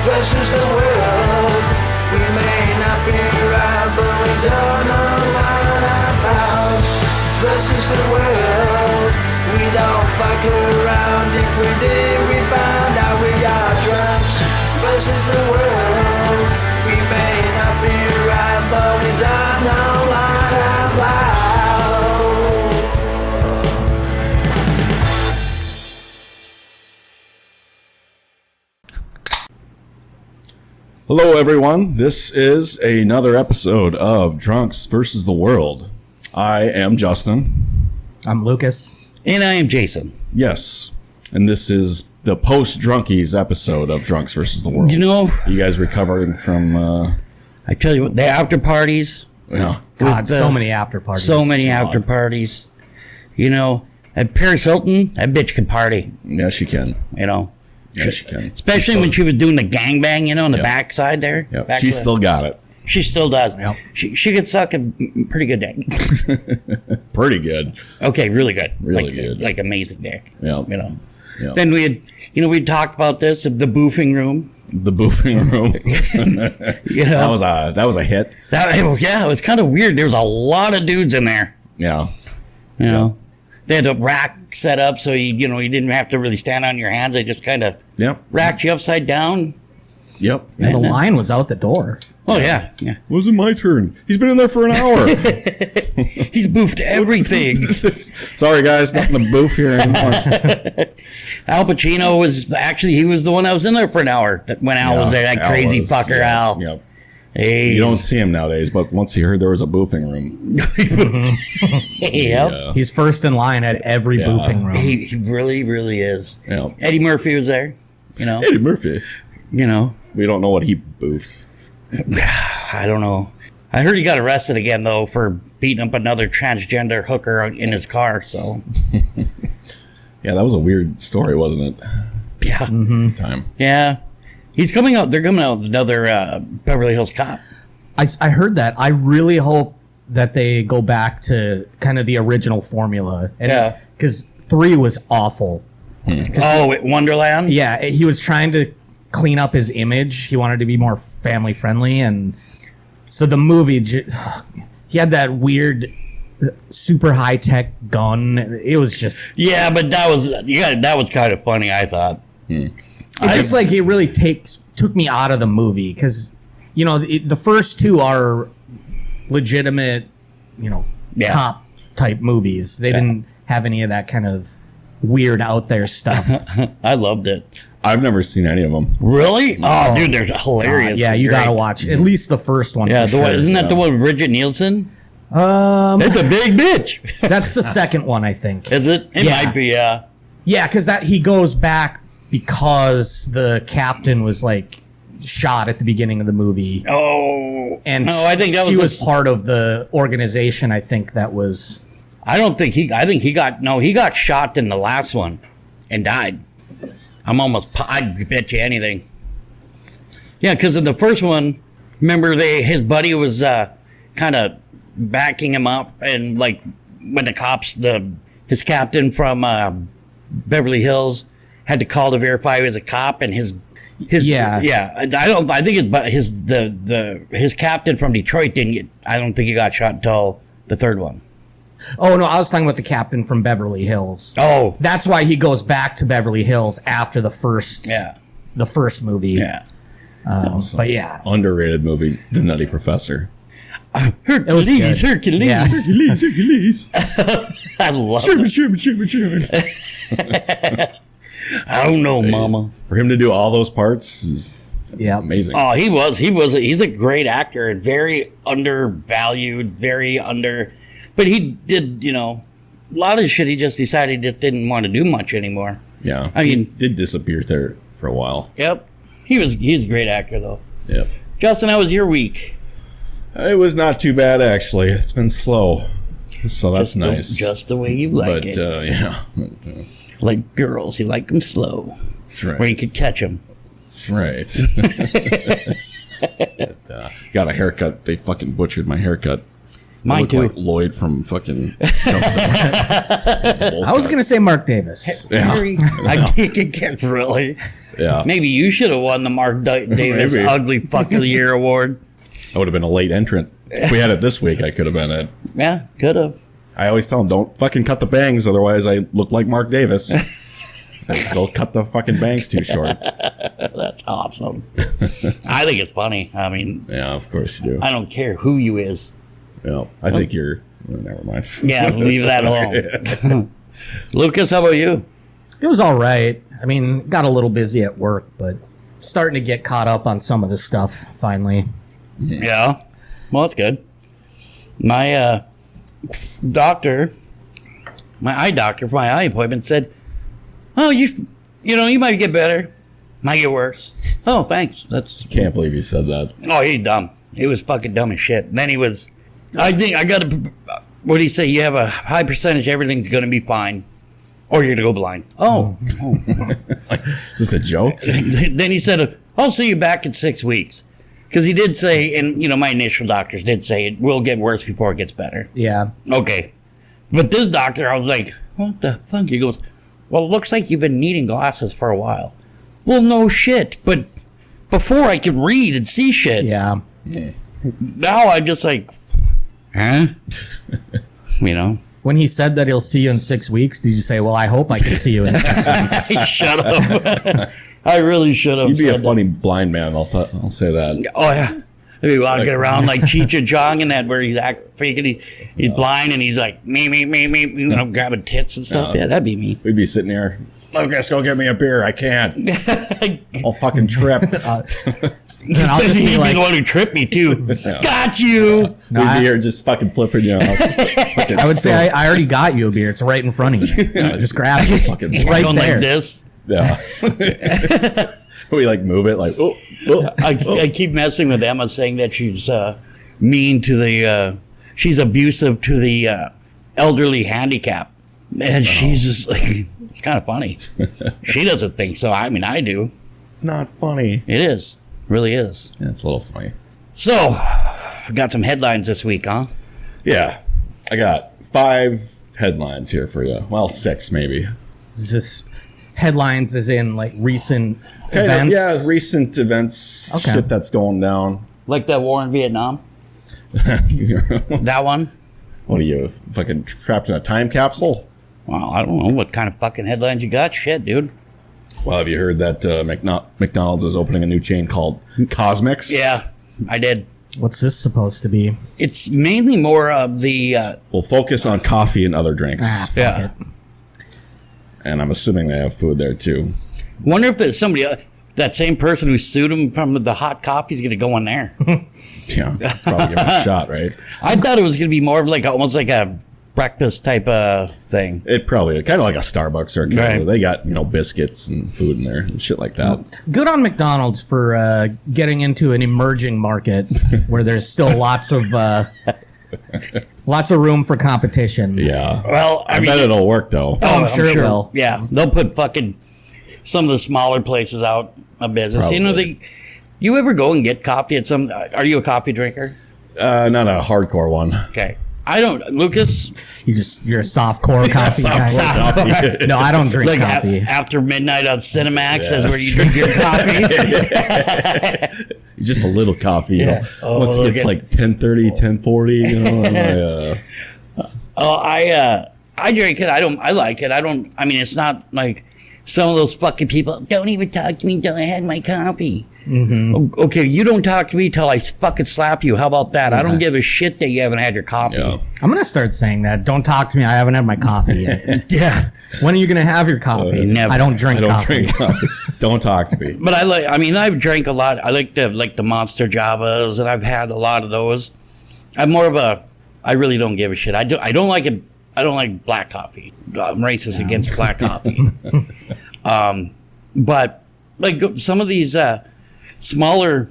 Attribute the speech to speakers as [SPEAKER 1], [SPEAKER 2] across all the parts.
[SPEAKER 1] versus the world. We may not be right, but we don't know what about. Versus the world. We don't fuck around. If we did, we found out we are drunks. Versus the world. We may not be right, but we don't know what about.
[SPEAKER 2] Hello, everyone. This is another episode of Drunks versus the World. I am Justin.
[SPEAKER 3] I'm Lucas.
[SPEAKER 4] And I am Jason.
[SPEAKER 2] Yes. And this is the post-Drunkies episode of Drunks versus the World.
[SPEAKER 4] You know,
[SPEAKER 2] you guys recovering from...
[SPEAKER 4] I tell you what, the after parties.
[SPEAKER 2] Yeah.
[SPEAKER 3] God, so many after parties.
[SPEAKER 4] So many after parties. You know, at Paris Hilton, that bitch could party.
[SPEAKER 2] Yeah, she can.
[SPEAKER 4] You know.
[SPEAKER 2] Yeah, she can.
[SPEAKER 4] Especially when she was doing the gangbang, you know, on the backside there.
[SPEAKER 2] Yep. She still got it.
[SPEAKER 4] She still does.
[SPEAKER 3] Yep.
[SPEAKER 4] She could suck a pretty good dick.
[SPEAKER 2] Pretty good.
[SPEAKER 4] Okay, really good.
[SPEAKER 2] Really good.
[SPEAKER 4] Like amazing dick.
[SPEAKER 2] Yeah.
[SPEAKER 4] You know.
[SPEAKER 2] Yep.
[SPEAKER 4] Then we talked about this, the boofing room.
[SPEAKER 2] The boofing room.
[SPEAKER 4] You know.
[SPEAKER 2] That was a hit.
[SPEAKER 4] Yeah, it was kind of weird. There was a lot of dudes in there.
[SPEAKER 2] Yeah.
[SPEAKER 4] You know. They had a rack set up so you didn't have to really stand on your hands. They just kind of racked you upside down.
[SPEAKER 2] Yep.
[SPEAKER 3] Yeah, the line was out the door.
[SPEAKER 4] Oh, yeah.
[SPEAKER 2] Wasn't my turn. He's been in there for an hour.
[SPEAKER 4] He's boofed everything.
[SPEAKER 2] Sorry, guys. Nothing to boof here anymore.
[SPEAKER 4] Al Pacino was the one that was in there for an hour when Al was there. That
[SPEAKER 2] Al
[SPEAKER 4] crazy
[SPEAKER 2] was,
[SPEAKER 4] fucker, Al.
[SPEAKER 2] Yep.
[SPEAKER 4] Hey.
[SPEAKER 2] You don't see him nowadays, but once he heard there was a boofing room.
[SPEAKER 4] Yep.
[SPEAKER 3] He's first in line at every boofing room.
[SPEAKER 4] He really, really is.
[SPEAKER 2] Yep.
[SPEAKER 4] Eddie Murphy was there. You know.
[SPEAKER 2] Eddie Murphy.
[SPEAKER 4] You know.
[SPEAKER 2] We don't know what he boofed.
[SPEAKER 4] I don't know. I heard he got arrested again, though, for beating up another transgender hooker in his car, so.
[SPEAKER 2] Yeah, that was a weird story, wasn't it?
[SPEAKER 4] Yeah.
[SPEAKER 2] Mm-hmm. Time.
[SPEAKER 4] Yeah. They're coming out with another Beverly Hills Cop.
[SPEAKER 3] I heard that. I really hope that they go back to kind of the original formula.
[SPEAKER 4] Yeah.
[SPEAKER 3] Because 3 was awful.
[SPEAKER 4] Wonderland?
[SPEAKER 3] Yeah, he was trying to clean up his image. He wanted to be more family friendly, and so the movie he had that weird super high tech gun. It was just
[SPEAKER 4] but that was kind of funny, I thought.
[SPEAKER 3] It's just like it really took me out of the movie because the first 2 are legitimate cop type movies. They didn't have any of that kind of weird out there stuff.
[SPEAKER 4] I loved it.
[SPEAKER 2] I've never seen any of them.
[SPEAKER 4] Really? Oh, dude, they're hilarious.
[SPEAKER 3] Yeah, you gotta watch at least the first one.
[SPEAKER 4] Yeah,
[SPEAKER 3] for sure.
[SPEAKER 4] Isn't that the one with Bridget Nielsen? It's a big bitch.
[SPEAKER 3] That's the second one, I think.
[SPEAKER 4] Is it? It might be.
[SPEAKER 3] Yeah, because he goes back because the captain was like shot at the beginning of the movie.
[SPEAKER 4] Oh,
[SPEAKER 3] and
[SPEAKER 4] I think that
[SPEAKER 3] she was part of the organization. I think that was.
[SPEAKER 4] I think he got shot in the last one and died. I'd bet you anything. Yeah, because in the first one, remember his buddy was kind of backing him up, and like when the cops, his captain from Beverly Hills had to call to verify he was a cop, and his I think his captain from Detroit I don't think he got shot until the third one.
[SPEAKER 3] Oh, no, I was talking about the captain from Beverly Hills.
[SPEAKER 4] Oh.
[SPEAKER 3] That's why he goes back to Beverly Hills after the first movie.
[SPEAKER 4] Yeah.
[SPEAKER 3] But yeah.
[SPEAKER 2] Underrated movie, The Nutty Professor.
[SPEAKER 4] Hercules.
[SPEAKER 3] Yeah.
[SPEAKER 2] Hercules.
[SPEAKER 4] I love it. I don't know, Mama.
[SPEAKER 2] For him to do all those parts is amazing.
[SPEAKER 4] Oh, he's a great actor and very undervalued, but he did, a lot of shit he just decided he just didn't want to do much anymore.
[SPEAKER 2] Yeah.
[SPEAKER 4] I mean,
[SPEAKER 2] he did disappear there for a while.
[SPEAKER 4] Yep. He's a great actor, though.
[SPEAKER 2] Yep.
[SPEAKER 4] Justin, how was your week?
[SPEAKER 2] It was not too bad, actually. It's been slow. So that's nice.
[SPEAKER 4] Just the way you like it.
[SPEAKER 2] Yeah.
[SPEAKER 4] Like girls, you like them slow.
[SPEAKER 2] That's right.
[SPEAKER 4] Where you could catch them.
[SPEAKER 2] That's right. Got a haircut. They fucking butchered my haircut.
[SPEAKER 4] Mine
[SPEAKER 2] look
[SPEAKER 4] too.
[SPEAKER 2] like Lloyd from fucking.
[SPEAKER 3] I was gonna say Mark Davis.
[SPEAKER 2] Yeah.
[SPEAKER 4] I think it gets really.
[SPEAKER 2] Yeah.
[SPEAKER 4] Maybe you should have won the Mark Davis
[SPEAKER 2] Maybe.
[SPEAKER 4] Ugly Fuck of the Year award.
[SPEAKER 2] I would have been a late entrant. If we had it this week, I could have been it.
[SPEAKER 4] Yeah, could have.
[SPEAKER 2] I always tell them, don't fucking cut the bangs, otherwise I look like Mark Davis. I still cut the fucking bangs too short.
[SPEAKER 4] That's awesome. I think it's funny. I mean,
[SPEAKER 2] Yeah, of course you do.
[SPEAKER 4] I don't care who you is.
[SPEAKER 2] Yeah, I think you're. Well, never mind.
[SPEAKER 4] Yeah, leave that alone. Lucas, how about you?
[SPEAKER 3] It was all right. I mean, got a little busy at work, but starting to get caught up on some of the stuff finally.
[SPEAKER 4] Yeah. Well, that's good. My doctor, my eye doctor for my eye appointment said, "Oh, you might get better, might get worse." Oh, thanks. That's
[SPEAKER 2] Can't believe you said that.
[SPEAKER 4] oh, he's dumb. He was fucking dumb as shit. And then he was, I think I got to. What did he say? You have a high percentage. Everything's going to be fine, or you're going to go blind. Oh.
[SPEAKER 2] Is this a joke?
[SPEAKER 4] Then he said, "I'll see you back in 6 weeks." Because he did say, and my initial doctors did say it will get worse before it gets better.
[SPEAKER 3] Yeah.
[SPEAKER 4] Okay. But this doctor, I was like, what the fuck? He goes, well, it looks like you've been needing glasses for a while. Well, no shit. But before I could read and see shit.
[SPEAKER 3] Yeah.
[SPEAKER 4] Now I'm just like, huh?
[SPEAKER 3] When he said that he'll see you in 6 weeks, did you say, well, I hope I can see you in 6 weeks?
[SPEAKER 4] Shut up. I really should have.
[SPEAKER 2] You'd be a
[SPEAKER 4] said
[SPEAKER 2] funny blind man. I'll say that.
[SPEAKER 4] that. Oh, yeah. Maybe walking around like Cheech and Chong and that, where he's faking he's blind and he's like, me, grabbing tits and stuff. Yeah, that'd be me.
[SPEAKER 2] We'd be sitting here. Lucas, go get me a beer. I can't. I'll fucking trip.
[SPEAKER 3] And I'll just
[SPEAKER 4] He'd
[SPEAKER 3] be
[SPEAKER 4] be
[SPEAKER 3] like,
[SPEAKER 4] the one who tripped me, too. Got you.
[SPEAKER 3] no,
[SPEAKER 2] We'd
[SPEAKER 3] I,
[SPEAKER 2] be here just fucking flipping you off.
[SPEAKER 3] I would say I already got you a beer. It's right in front of you. Just grab it.
[SPEAKER 2] Fucking
[SPEAKER 3] It's right
[SPEAKER 4] Going
[SPEAKER 3] there.
[SPEAKER 4] like this.
[SPEAKER 2] Yeah. We like move it like, oh.
[SPEAKER 4] I keep messing with Emma, saying that she's mean to the, she's abusive to the elderly handicap. And she's just like, it's kind of funny. She doesn't think so. I mean, I do.
[SPEAKER 2] It's not funny.
[SPEAKER 4] It is. Really is.
[SPEAKER 2] Yeah, it's a little funny.
[SPEAKER 4] So, we got some headlines this week, huh?
[SPEAKER 2] Yeah. I got 5 headlines here for you. Well, 6 maybe.
[SPEAKER 3] Is this headlines as in like recent
[SPEAKER 2] Kind
[SPEAKER 3] events?
[SPEAKER 2] of, yeah, recent events,
[SPEAKER 3] Okay.
[SPEAKER 2] shit that's going down.
[SPEAKER 4] Like that war in Vietnam? That one?
[SPEAKER 2] What are you, fucking trapped in a time capsule?
[SPEAKER 4] Well, I don't know what kind of fucking headlines you got. Shit, dude.
[SPEAKER 2] Well, have you heard that McDonald's is opening a new chain called Cosmix?
[SPEAKER 4] Yeah, I did.
[SPEAKER 3] What's this supposed to be?
[SPEAKER 4] It's mainly more of the
[SPEAKER 2] We'll focus on coffee and other drinks.
[SPEAKER 3] Ah, fuck
[SPEAKER 4] Yeah.
[SPEAKER 3] it.
[SPEAKER 2] And I'm assuming they have food there too.
[SPEAKER 4] wonder if there's somebody that same person who sued him from the hot coffee is going to go in there.
[SPEAKER 2] Yeah, probably give it a shot, right?
[SPEAKER 4] I thought it was going to be more of like almost like a breakfast type of thing.
[SPEAKER 2] It probably kind of like a Starbucks or a
[SPEAKER 4] Right.
[SPEAKER 2] They got biscuits and food in there and shit like that.
[SPEAKER 3] Good on McDonald's for getting into an emerging market where there's still lots of room for competition.
[SPEAKER 2] Yeah.
[SPEAKER 4] Well,
[SPEAKER 2] I bet it'll work though.
[SPEAKER 3] Oh, I'm sure it will.
[SPEAKER 4] Yeah, they'll put fucking some of the smaller places out of business. You know,
[SPEAKER 2] Probably.
[SPEAKER 4] you ever go and get coffee at some? Are you a coffee drinker?
[SPEAKER 2] Not a hardcore one.
[SPEAKER 4] Okay, I don't. Lucas,
[SPEAKER 3] You're a soft core coffee guy.
[SPEAKER 2] Coffee.
[SPEAKER 3] No, I don't drink
[SPEAKER 4] like
[SPEAKER 3] coffee.
[SPEAKER 4] after midnight on Cinemax,
[SPEAKER 2] Yeah,
[SPEAKER 4] that's where you drink your coffee.
[SPEAKER 2] Just a little coffee. You know.
[SPEAKER 4] Oh,
[SPEAKER 2] Once
[SPEAKER 4] look
[SPEAKER 2] it gets
[SPEAKER 4] at-
[SPEAKER 2] like 10:30, 10:40, you know.
[SPEAKER 4] I drink it. I like it. I mean, it's not like some of those fucking people. Don't even talk to me until I had my coffee. Mm-hmm. Okay, you don't talk to me till I fucking slap you. How about that? I don't give a shit that you haven't had your coffee.
[SPEAKER 2] Yeah.
[SPEAKER 3] I'm gonna start saying that. Don't talk to me. I haven't had my coffee yet.
[SPEAKER 4] Yeah.
[SPEAKER 3] When are you gonna have your coffee?
[SPEAKER 4] Never.
[SPEAKER 3] I don't drink
[SPEAKER 2] I don't
[SPEAKER 3] coffee.
[SPEAKER 2] drink coffee. Don't talk to me.
[SPEAKER 4] But I've drank a lot. I like the Monster Javas, and I've had a lot of those. I'm more of a, I really don't give a shit. I don't like it. I don't like black coffee. I'm racist against black coffee. But like some of these smaller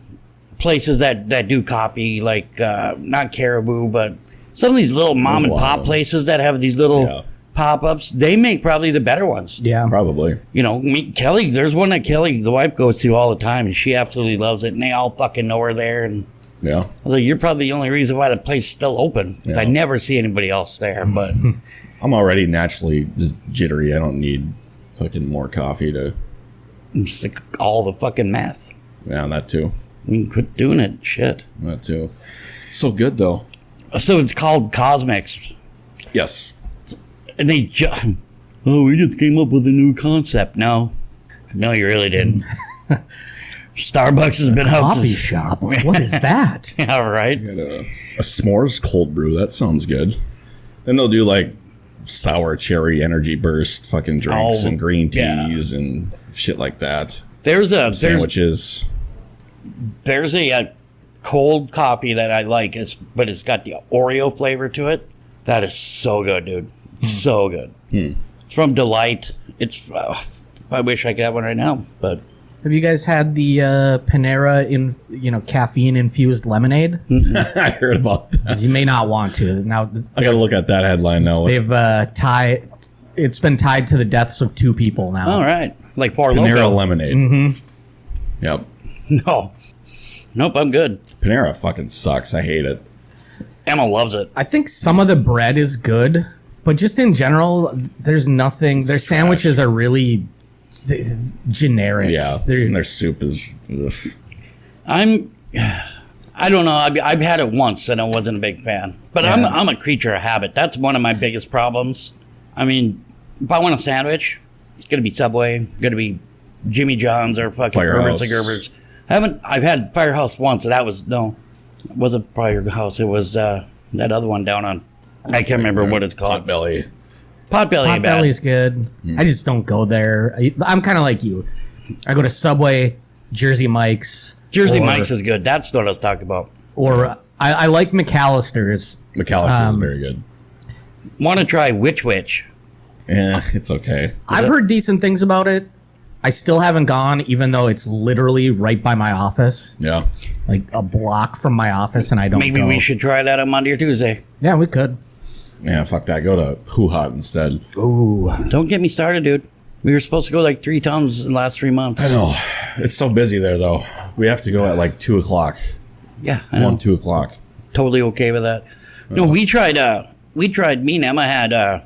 [SPEAKER 4] places that do coffee, like not Caribou, but some of these little mom and
[SPEAKER 2] There's a lot
[SPEAKER 4] pop
[SPEAKER 2] of them.
[SPEAKER 4] places that have these little
[SPEAKER 2] Yeah.
[SPEAKER 4] pop-ups, they make probably the better ones.
[SPEAKER 3] Yeah.
[SPEAKER 2] Probably.
[SPEAKER 4] You know, Kelly, there's one that Kelly, the wife, goes to all the time, and she absolutely loves it, and they all fucking know her there. And
[SPEAKER 2] Yeah.
[SPEAKER 4] I was like, you're probably the only reason why the place is still open. 'Cause
[SPEAKER 2] Yeah.
[SPEAKER 4] I never see anybody else there. But
[SPEAKER 2] I'm already naturally just jittery. I don't need fucking more coffee to.
[SPEAKER 4] I'm sick of all the fucking meth.
[SPEAKER 2] Yeah, that too.
[SPEAKER 4] I mean, quit doing it. Shit.
[SPEAKER 2] That too. It's so good though.
[SPEAKER 4] So it's called Cosmix.
[SPEAKER 2] Yes.
[SPEAKER 4] And they we just came up with a new concept. No, you really didn't. Starbucks has been out
[SPEAKER 3] Coffee
[SPEAKER 4] since.
[SPEAKER 3] shop. What is that?
[SPEAKER 4] Yeah, right.
[SPEAKER 2] A s'mores cold brew. That sounds good. Then they'll do like sour cherry energy burst fucking drinks
[SPEAKER 4] Oh,
[SPEAKER 2] and green
[SPEAKER 4] yeah.
[SPEAKER 2] teas and shit like that.
[SPEAKER 4] There's
[SPEAKER 2] Sandwiches.
[SPEAKER 4] a cold coffee that I like, but it's got the Oreo flavor to it. That is so good, dude. So good. It's from Delight. It's. I wish I could have one right now, but
[SPEAKER 3] Have you guys had the Panera caffeine infused lemonade?
[SPEAKER 2] I heard about that.
[SPEAKER 3] You may not want to. Now
[SPEAKER 2] I gotta look at that headline now.
[SPEAKER 3] they've tied. It's been tied to the deaths of 2 people now.
[SPEAKER 4] all right, like Four
[SPEAKER 2] Panera
[SPEAKER 4] Loko.
[SPEAKER 2] lemonade. Mm-hmm. Yep.
[SPEAKER 4] No, nope, I'm good.
[SPEAKER 2] Panera fucking sucks. I hate it.
[SPEAKER 4] Emma loves it.
[SPEAKER 3] I think some of the bread is good, but just in general, there's nothing. Their sandwiches are really generic.
[SPEAKER 2] Yeah.
[SPEAKER 3] They're-
[SPEAKER 2] And their soup is. Ugh.
[SPEAKER 4] I don't know. I've had it once and I wasn't a big fan. But
[SPEAKER 3] Yeah.
[SPEAKER 4] I'm a creature of habit. That's one of my biggest problems. I mean, if I want a sandwich, it's gonna be Subway, gonna be Jimmy John's or fucking
[SPEAKER 2] Firehouse.
[SPEAKER 4] Herbert's or Gerber's. I've had Firehouse once, and it wasn't Firehouse. It was that other one down on. I can't remember what it's called.
[SPEAKER 2] Potbelly.
[SPEAKER 4] Potbelly. ain't bad.
[SPEAKER 3] Potbelly's good. I just don't go there. I'm kind of like you. I go to Subway, Jersey Mike's.
[SPEAKER 4] Jersey
[SPEAKER 3] or-
[SPEAKER 4] Mike's is good. That's what I was talking about.
[SPEAKER 3] Or I like McAllister's.
[SPEAKER 2] McAllister's is very good.
[SPEAKER 4] Want to try Which?
[SPEAKER 2] Yeah, it's okay.
[SPEAKER 3] I've heard decent things about it. I still haven't gone, even though it's literally right by my office,
[SPEAKER 2] Yeah.
[SPEAKER 3] like a block from my office, and I don't
[SPEAKER 4] Maybe
[SPEAKER 3] go.
[SPEAKER 4] we should try that on Monday or Tuesday.
[SPEAKER 3] Yeah, we could.
[SPEAKER 2] Yeah, fuck that. Go to Hoo Hot instead.
[SPEAKER 3] Ooh.
[SPEAKER 4] Don't get me started, dude. We were supposed to go like 3 times in the last 3 months.
[SPEAKER 2] I know. It's so busy there, though. We have to go at like 2 o'clock.
[SPEAKER 4] Yeah, I know.
[SPEAKER 2] 2 o'clock.
[SPEAKER 4] Totally okay with that. No, we tried, me and Emma had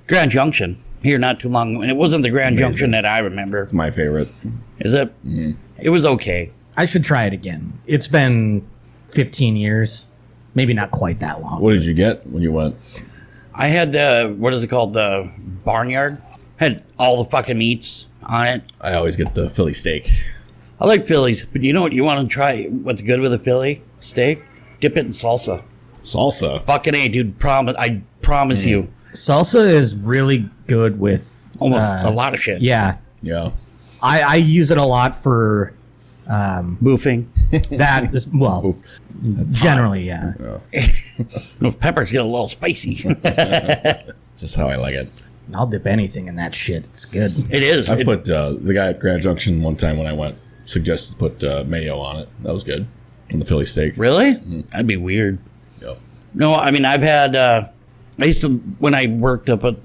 [SPEAKER 4] Grand Junction here not too long, and it wasn't the Grand Junction that I remember.
[SPEAKER 2] It's my favorite.
[SPEAKER 4] Is it? It was okay.
[SPEAKER 3] I should try it again. It's been 15 years. Maybe not quite that long.
[SPEAKER 2] What did you get when you went?
[SPEAKER 4] I had what is it called? The Barnyard. Had all the fucking meats on it.
[SPEAKER 2] I always get the Philly steak.
[SPEAKER 4] I like Phillies, but you know what you want to try? What's good with a Philly steak? Dip it in salsa.
[SPEAKER 2] Salsa.
[SPEAKER 4] Fucking A, dude. I promise you.
[SPEAKER 3] Salsa is really good with
[SPEAKER 4] Almost a lot of shit.
[SPEAKER 3] Yeah.
[SPEAKER 2] Yeah.
[SPEAKER 3] I use it a lot for
[SPEAKER 4] Boofing.
[SPEAKER 3] that. Well, generally, yeah.
[SPEAKER 4] Peppers get a little spicy.
[SPEAKER 2] Just how I like it.
[SPEAKER 3] I'll dip anything in that shit. It's good.
[SPEAKER 4] It is.
[SPEAKER 2] I put the guy at Grand Junction one time when I went suggested to put mayo on it. That was good. On the Philly steak.
[SPEAKER 4] Really? That'd be weird.
[SPEAKER 2] Yep.
[SPEAKER 4] No, I mean, I've had, I used to, when I worked up at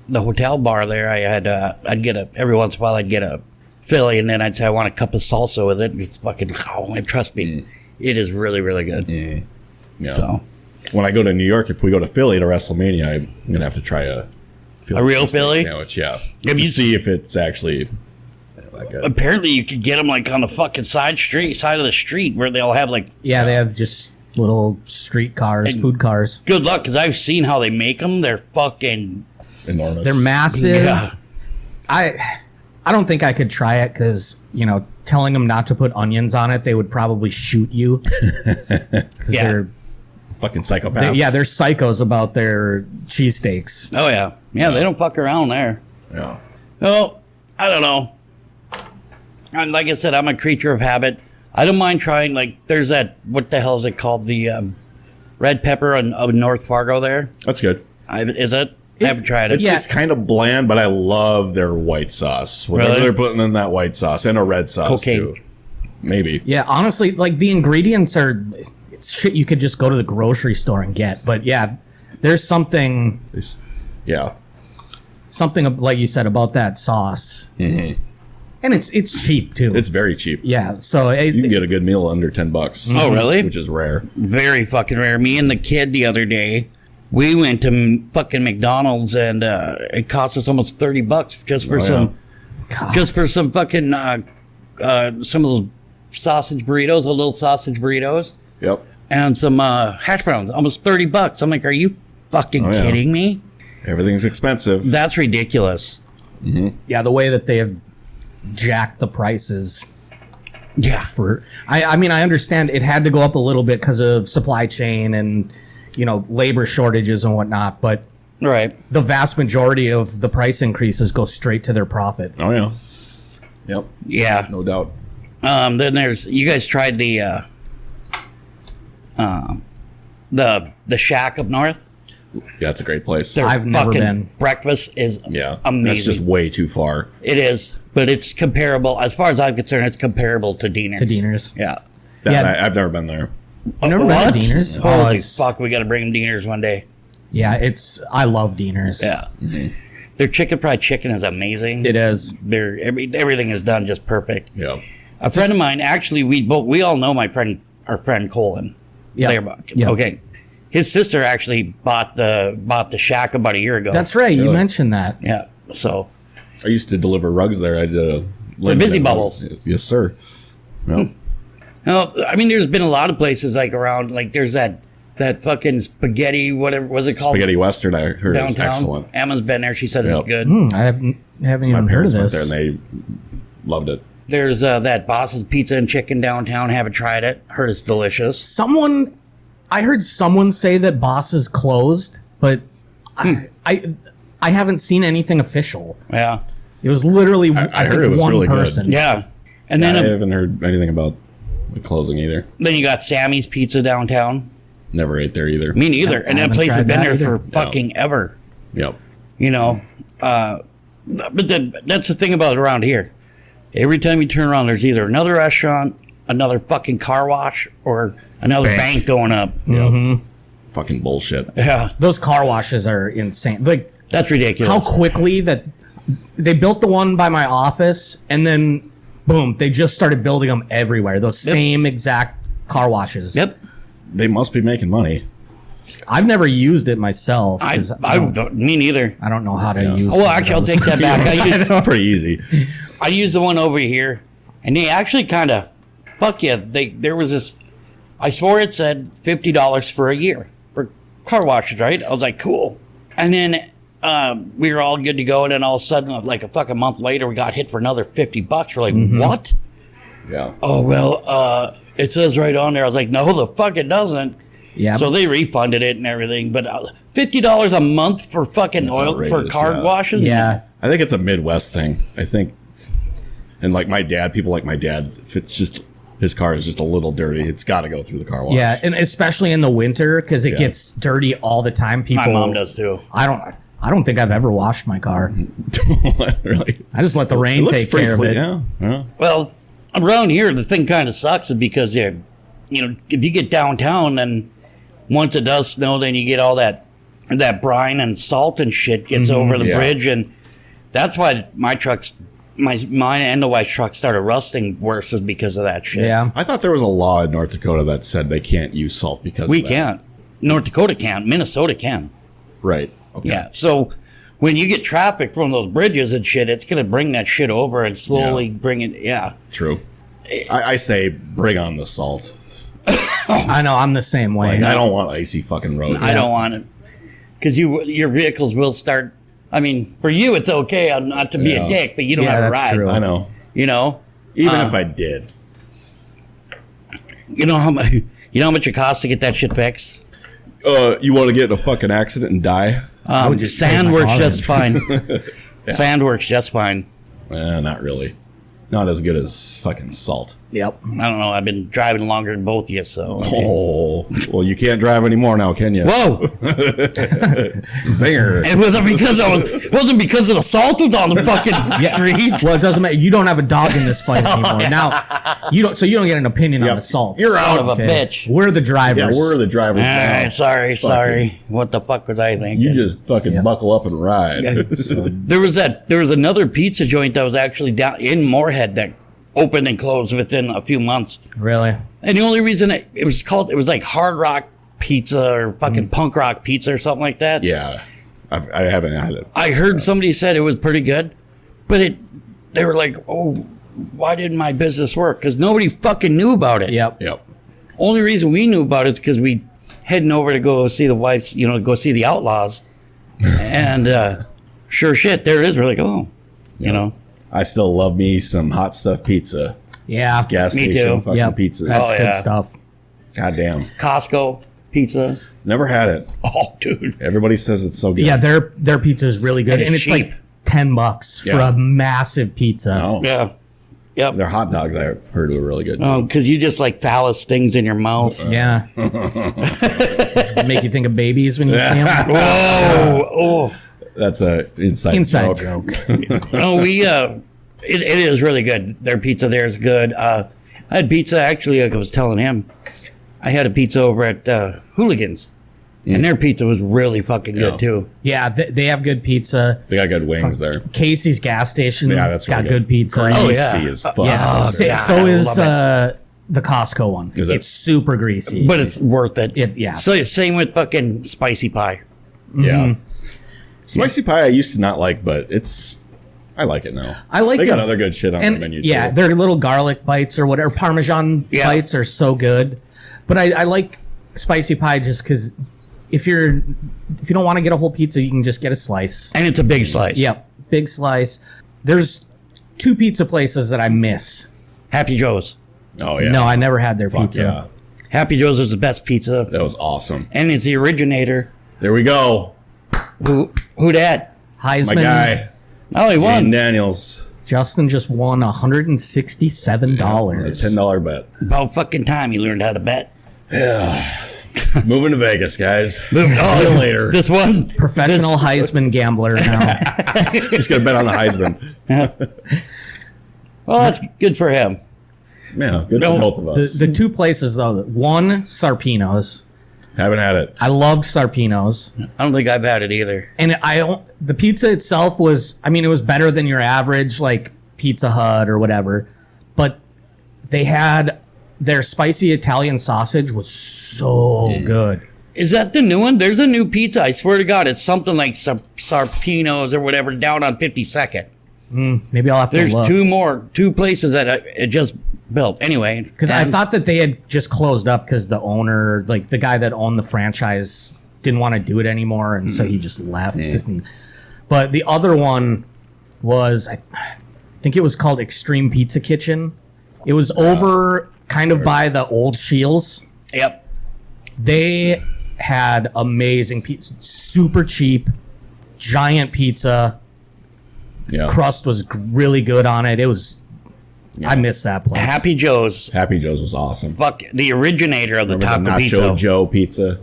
[SPEAKER 4] the hotel bar there, I had, I'd get every once in a while, I'd get a Philly, and then I'd say, I want a cup of salsa with it. It's fucking, and trust me, it is really, really good.
[SPEAKER 2] Yeah.
[SPEAKER 4] So,
[SPEAKER 2] When I go to New York, if we go to Philly to WrestleMania, I'm going to have to try a
[SPEAKER 4] real
[SPEAKER 2] cheesesteak
[SPEAKER 4] Philly?
[SPEAKER 2] sandwich. Yeah.
[SPEAKER 4] Have
[SPEAKER 2] to
[SPEAKER 4] you
[SPEAKER 2] see if it's actually that good.
[SPEAKER 4] apparently you could get them like on the fucking side of the street where they'll have like,
[SPEAKER 3] Yeah, they have just little street cars,
[SPEAKER 4] And-
[SPEAKER 3] food cars.
[SPEAKER 4] good luck, because I've seen how they make them. They're fucking,
[SPEAKER 2] Enormous.
[SPEAKER 3] They're massive.
[SPEAKER 4] yeah.
[SPEAKER 3] I don't think I could try it because, telling them not to put onions on it, they would probably shoot you. 'Cause
[SPEAKER 4] Yeah.
[SPEAKER 3] they're
[SPEAKER 2] Fucking psychopaths.
[SPEAKER 3] they're psychos about their cheesesteaks.
[SPEAKER 4] Oh, yeah. Yeah, they don't fuck around there.
[SPEAKER 2] Yeah.
[SPEAKER 4] Well, I don't know. And like I said, I'm a creature of habit. I don't mind trying, like, there's that, what the hell is it called? The red pepper of North Fargo there.
[SPEAKER 2] That's good.
[SPEAKER 4] Is it? I haven't tried it.
[SPEAKER 2] It's kind of bland, but I love their white sauce. Whatever
[SPEAKER 4] Really?
[SPEAKER 2] they're putting in that white sauce and a red sauce
[SPEAKER 4] Cocaine.
[SPEAKER 2] too. Maybe.
[SPEAKER 3] Yeah, honestly, like the ingredients are it's shit you could just go to the grocery store and get. But yeah, there's something
[SPEAKER 2] Yeah.
[SPEAKER 3] like you said about that sauce. Mm-hmm. And it's cheap too.
[SPEAKER 2] It's very cheap.
[SPEAKER 3] Yeah, so
[SPEAKER 2] You can get a good meal under $10.
[SPEAKER 4] Oh, really?
[SPEAKER 2] Which is rare.
[SPEAKER 4] Very fucking rare. Me and the kid the other day, we went to fucking McDonald's and it cost us almost $30 just for some fucking some of those sausage burritos, the little sausage burritos,
[SPEAKER 2] Yep.
[SPEAKER 4] and some hash browns. Almost $30. I'm like, are you fucking kidding me?
[SPEAKER 2] Everything's expensive.
[SPEAKER 4] That's ridiculous.
[SPEAKER 3] yeah, the way that they have jacked the prices
[SPEAKER 4] Yeah.
[SPEAKER 3] for I mean, I understand it had to go up a little bit because of supply chain and labor shortages and whatnot, but
[SPEAKER 4] Right.
[SPEAKER 3] the vast majority of the price increases go straight to their profit.
[SPEAKER 2] Oh, yeah. Yep.
[SPEAKER 4] Yeah.
[SPEAKER 2] No doubt.
[SPEAKER 4] Then there's you guys tried the Shack up north.
[SPEAKER 2] Yeah, it's a great place.
[SPEAKER 4] Their
[SPEAKER 3] I've never
[SPEAKER 4] fucking
[SPEAKER 3] been.
[SPEAKER 4] Breakfast is
[SPEAKER 2] Yeah.
[SPEAKER 4] amazing.
[SPEAKER 2] That's just way too far.
[SPEAKER 4] It is, but it's comparable as far as I'm concerned. It's comparable to Diener's.
[SPEAKER 3] To Diener's.
[SPEAKER 4] Yeah.
[SPEAKER 3] Yeah.
[SPEAKER 2] I've never been there.
[SPEAKER 3] I've never been to Diener's.
[SPEAKER 4] Holy
[SPEAKER 3] it's-
[SPEAKER 4] fuck, we got to bring them Diener's one day.
[SPEAKER 3] Yeah, I love Diener's.
[SPEAKER 4] Yeah. Their chicken fried chicken is amazing.
[SPEAKER 3] It is.
[SPEAKER 4] Everything is done just perfect.
[SPEAKER 2] Yeah.
[SPEAKER 4] A friend of mine, actually, we all know our friend Colin.
[SPEAKER 3] Yeah.
[SPEAKER 4] Lairbuck.
[SPEAKER 3] Yeah.
[SPEAKER 4] Okay. His sister actually bought the Shack about a year ago.
[SPEAKER 3] That's right. You
[SPEAKER 2] Really?
[SPEAKER 3] mentioned that.
[SPEAKER 4] Yeah. So
[SPEAKER 2] I used to deliver rugs there. I did
[SPEAKER 4] Busy Bubbles.
[SPEAKER 2] Yes, sir. Well,
[SPEAKER 4] no, I mean, there's been a lot of places like around, like there's that fucking spaghetti, whatever was it called?
[SPEAKER 2] Spaghetti Western, I heard, is
[SPEAKER 4] Downtown.
[SPEAKER 2] excellent.
[SPEAKER 4] Emma's been there. She said
[SPEAKER 2] Yep.
[SPEAKER 4] it's good.
[SPEAKER 3] I haven't even
[SPEAKER 2] My
[SPEAKER 3] heard of
[SPEAKER 2] parents went
[SPEAKER 3] this.
[SPEAKER 2] there and they loved it.
[SPEAKER 4] There's that Boss's Pizza and Chicken downtown. Haven't tried it. Heard it's delicious.
[SPEAKER 3] I heard someone say that Boss is closed, but I haven't seen anything official.
[SPEAKER 4] Yeah.
[SPEAKER 3] It was literally
[SPEAKER 2] I
[SPEAKER 3] I
[SPEAKER 2] heard
[SPEAKER 3] think
[SPEAKER 2] it was
[SPEAKER 3] one
[SPEAKER 2] really good.
[SPEAKER 3] person.
[SPEAKER 4] Yeah. And
[SPEAKER 2] I
[SPEAKER 4] then
[SPEAKER 2] haven't heard anything about the closing either.
[SPEAKER 4] then you got Sammy's Pizza downtown.
[SPEAKER 2] Never ate there either.
[SPEAKER 4] Me neither. And that
[SPEAKER 3] haven't
[SPEAKER 4] place has
[SPEAKER 3] tried
[SPEAKER 4] been
[SPEAKER 3] that
[SPEAKER 4] there
[SPEAKER 3] either.
[SPEAKER 4] for fucking ever.
[SPEAKER 2] Yep.
[SPEAKER 4] You know. But that's the thing about around here. Every time you turn around, there's either another restaurant, another fucking car wash, or another bank going up.
[SPEAKER 2] Yep. Fucking bullshit.
[SPEAKER 4] Yeah.
[SPEAKER 3] Those car washes are insane. Like
[SPEAKER 4] That's ridiculous.
[SPEAKER 3] how quickly that they built the one by my office, and then boom, they just started building them everywhere. Those same exact car washes.
[SPEAKER 4] Yep.
[SPEAKER 2] They must be making money.
[SPEAKER 3] I've never used it myself. 'Cause
[SPEAKER 4] Me neither.
[SPEAKER 3] I don't know how to use.
[SPEAKER 4] Oh, well, actually, I'll take that back.
[SPEAKER 2] It's pretty easy.
[SPEAKER 4] I used the one over here, and they actually kind of, fuck yeah. There was this. I swore it said $50 for a year for car washes, right? I was like, cool. And then we were all good to go, and then all of a sudden, like a fucking month later, we got hit for another $50. We're like, what?
[SPEAKER 2] Yeah.
[SPEAKER 4] Oh well, it says right on there. I was like, no, the fuck it doesn't.
[SPEAKER 3] Yeah.
[SPEAKER 4] So they refunded it and everything, but $50 a month for fucking
[SPEAKER 2] That's
[SPEAKER 4] oil for
[SPEAKER 2] outrageous,
[SPEAKER 4] car
[SPEAKER 2] yeah.
[SPEAKER 4] washes?
[SPEAKER 3] Yeah.
[SPEAKER 2] I think it's a Midwest thing. I think. And like my dad, people like my dad, if it's just his car is just a little dirty, it's got to go through the car wash.
[SPEAKER 3] Yeah, and especially in the winter because it
[SPEAKER 2] Yeah.
[SPEAKER 3] gets dirty all the time. People,
[SPEAKER 4] My mom does too.
[SPEAKER 3] I don't think I've ever washed my car.
[SPEAKER 2] Really.
[SPEAKER 3] I just let the
[SPEAKER 2] It
[SPEAKER 3] rain
[SPEAKER 2] looks
[SPEAKER 3] take
[SPEAKER 2] pretty
[SPEAKER 3] care of
[SPEAKER 2] clean,
[SPEAKER 3] it.
[SPEAKER 2] Yeah. Yeah.
[SPEAKER 4] Well, around here, the thing kind of sucks is because if you get downtown, then once it does snow, then you get all that brine and salt and shit gets over the
[SPEAKER 2] Yeah.
[SPEAKER 4] bridge, and that's why my trucks, mine and the wife's truck started rusting worse is because of that shit.
[SPEAKER 3] Yeah.
[SPEAKER 2] I thought there was a law in North Dakota that said they can't use salt because
[SPEAKER 4] We
[SPEAKER 2] of that.
[SPEAKER 4] can't. North Dakota can't. Minnesota can.
[SPEAKER 2] Right. Okay.
[SPEAKER 4] Yeah. So when you get traffic from those bridges and shit, it's going to bring that shit over and slowly bring it. Yeah.
[SPEAKER 2] True. I say bring on the salt.
[SPEAKER 3] I know. I'm the same way.
[SPEAKER 2] Like, I don't want icy fucking roads.
[SPEAKER 4] I don't want it. Because your vehicles will start. I mean, for you, it's okay not to be
[SPEAKER 2] Yeah.
[SPEAKER 4] a dick, but you don't
[SPEAKER 3] Yeah,
[SPEAKER 4] have a
[SPEAKER 3] that's
[SPEAKER 4] ride.
[SPEAKER 3] true.
[SPEAKER 2] I know.
[SPEAKER 4] You know?
[SPEAKER 2] Even if I did.
[SPEAKER 4] You know how much? You know how much it costs to get that shit fixed?
[SPEAKER 2] You want to get in a fucking accident and die?
[SPEAKER 3] would just take
[SPEAKER 4] Sand
[SPEAKER 3] my
[SPEAKER 4] works
[SPEAKER 3] car
[SPEAKER 4] just fine. Sand works just fine.
[SPEAKER 2] Not really. not as good as fucking salt.
[SPEAKER 3] Yep.
[SPEAKER 4] I don't know. I've been driving longer than both of you, so.
[SPEAKER 2] Oh, well, you can't drive anymore now, can you?
[SPEAKER 4] Whoa!
[SPEAKER 2] Zinger.
[SPEAKER 4] It wasn't because of the salt was on the fucking street.
[SPEAKER 3] Well, it doesn't matter. You don't have a dog in this fight anymore. Now, you don't get an opinion on the salt.
[SPEAKER 2] You're
[SPEAKER 4] Son
[SPEAKER 2] out.
[SPEAKER 4] of a bitch.
[SPEAKER 3] We're the drivers.
[SPEAKER 2] Yeah, we're the drivers.
[SPEAKER 4] All
[SPEAKER 2] now.
[SPEAKER 4] right, sorry. What the fuck was I thinking?
[SPEAKER 2] You just fucking buckle up and ride.
[SPEAKER 4] There was another pizza joint that was actually down in Moorhead that opened and closed within a few months.
[SPEAKER 3] Really?
[SPEAKER 4] And the only reason it was like Hard Rock Pizza or fucking Punk Rock Pizza or something like that.
[SPEAKER 2] Yeah, I haven't had it.
[SPEAKER 4] I heard somebody said it was pretty good, but they were like, oh, why didn't my business work? Because nobody fucking knew about it.
[SPEAKER 3] Yep.
[SPEAKER 4] Only reason we knew about it is because we heading over to go see the wives, go see the Outlaws. And sure shit, there it is. We're like, oh,
[SPEAKER 2] I still love me some hot stuff pizza.
[SPEAKER 3] Yeah.
[SPEAKER 2] Gas
[SPEAKER 4] Me
[SPEAKER 2] station
[SPEAKER 4] too.
[SPEAKER 2] fucking
[SPEAKER 3] Yep.
[SPEAKER 2] pizza.
[SPEAKER 3] That's
[SPEAKER 4] Oh,
[SPEAKER 3] good
[SPEAKER 4] yeah.
[SPEAKER 3] stuff.
[SPEAKER 2] God damn.
[SPEAKER 4] Costco pizza.
[SPEAKER 2] Never had it.
[SPEAKER 4] Oh, dude.
[SPEAKER 2] Everybody says it's so good.
[SPEAKER 3] Yeah, their pizza is really good,
[SPEAKER 4] And
[SPEAKER 3] and
[SPEAKER 4] it's
[SPEAKER 3] it's like
[SPEAKER 4] cheap.
[SPEAKER 3] $10 for
[SPEAKER 2] Yeah.
[SPEAKER 3] a massive pizza.
[SPEAKER 2] Oh.
[SPEAKER 4] Yeah. Yep.
[SPEAKER 2] Their hot dogs I heard were really good.
[SPEAKER 4] Oh, because you just like phallus things in your mouth.
[SPEAKER 3] Yeah. Make you think of babies when you see them.
[SPEAKER 4] Oh.
[SPEAKER 2] That's a inside
[SPEAKER 3] joke.
[SPEAKER 4] No, it is really good. Their pizza there is good. I had pizza, actually, like I was telling him, I had a pizza over at Hooligans, and their pizza was really fucking good,
[SPEAKER 2] Yeah.
[SPEAKER 4] too.
[SPEAKER 3] Yeah, they have good pizza.
[SPEAKER 2] They got good wings there.
[SPEAKER 3] Casey's gas station
[SPEAKER 2] Yeah, that's
[SPEAKER 3] got
[SPEAKER 2] really
[SPEAKER 3] good pizza.
[SPEAKER 4] Oh, yeah.
[SPEAKER 2] Greasy as fuck.
[SPEAKER 3] Yeah.
[SPEAKER 4] Oh,
[SPEAKER 3] so,
[SPEAKER 4] God,
[SPEAKER 3] so
[SPEAKER 4] I
[SPEAKER 3] is
[SPEAKER 4] love
[SPEAKER 3] the Costco one.
[SPEAKER 2] Is it?
[SPEAKER 3] It's super greasy.
[SPEAKER 4] But it's worth it.
[SPEAKER 3] Yeah.
[SPEAKER 4] So same with fucking spicy pie.
[SPEAKER 2] Yeah. Spicy pie I used to not like, but I like it now.
[SPEAKER 3] I like
[SPEAKER 2] They got
[SPEAKER 3] it.
[SPEAKER 2] other good shit on
[SPEAKER 3] And
[SPEAKER 2] the menu
[SPEAKER 3] yeah,
[SPEAKER 2] too.
[SPEAKER 3] their little garlic bites or whatever, Parmesan
[SPEAKER 4] Yeah.
[SPEAKER 3] bites are so good. But I like spicy pie just because if you don't want to get a whole pizza, you can just get a slice.
[SPEAKER 4] And it's a big slice.
[SPEAKER 3] Yep, big slice. There's 2 pizza places that I miss.
[SPEAKER 4] Happy Joe's.
[SPEAKER 2] Oh yeah.
[SPEAKER 3] No, I never had their
[SPEAKER 2] Fuck
[SPEAKER 3] pizza.
[SPEAKER 2] yeah.
[SPEAKER 4] Happy Joe's is the best pizza.
[SPEAKER 2] That was awesome.
[SPEAKER 4] And it's the originator.
[SPEAKER 2] There we go.
[SPEAKER 4] Who that?
[SPEAKER 3] Heisman.
[SPEAKER 2] My guy,
[SPEAKER 4] Oh, he
[SPEAKER 2] Ian
[SPEAKER 4] won.
[SPEAKER 2] Daniels.
[SPEAKER 3] Justin just won $167.
[SPEAKER 2] A $10 bet.
[SPEAKER 4] About fucking time you learned how to bet.
[SPEAKER 2] Moving to Vegas, guys.
[SPEAKER 4] Oh,
[SPEAKER 2] See you later.
[SPEAKER 4] This one.
[SPEAKER 3] Professional Heisman gambler now.
[SPEAKER 2] Just gonna bet on the Heisman.
[SPEAKER 4] Well, that's good for him.
[SPEAKER 2] Man, good
[SPEAKER 4] No,
[SPEAKER 2] for both of us.
[SPEAKER 3] The 2 places though, one Sarpino's.
[SPEAKER 2] Haven't had it.
[SPEAKER 3] I loved Sarpino's,
[SPEAKER 4] I don't think I've had it either.
[SPEAKER 3] and the pizza itself was, I mean, it was better than your average like Pizza Hut or whatever, but they had their spicy Italian sausage was so good.
[SPEAKER 4] Is that the new one? There's a new pizza. I swear to God, it's something like Sarpino's or whatever down on 52nd.
[SPEAKER 3] Maybe I'll have to
[SPEAKER 4] There's
[SPEAKER 3] look.
[SPEAKER 4] two places that it just built. Anyway.
[SPEAKER 3] Because I
[SPEAKER 4] and-
[SPEAKER 3] thought that they had just closed up because the owner, like the guy that owned the franchise, didn't want to do it anymore, and so he just left. But the other one was, I think it was called Extreme Pizza Kitchen. It was over kind of by the old Shields.
[SPEAKER 4] Yep.
[SPEAKER 3] They had amazing pizza, super cheap, giant pizza.
[SPEAKER 2] Yeah.
[SPEAKER 3] Crust was really good on it. It was. I miss that place.
[SPEAKER 4] Happy Joe's.
[SPEAKER 2] Happy Joe's was awesome.
[SPEAKER 4] Fuck, the originator of the
[SPEAKER 2] Remember
[SPEAKER 4] Taco
[SPEAKER 2] the Nacho
[SPEAKER 4] Pizza.
[SPEAKER 2] Joe pizza?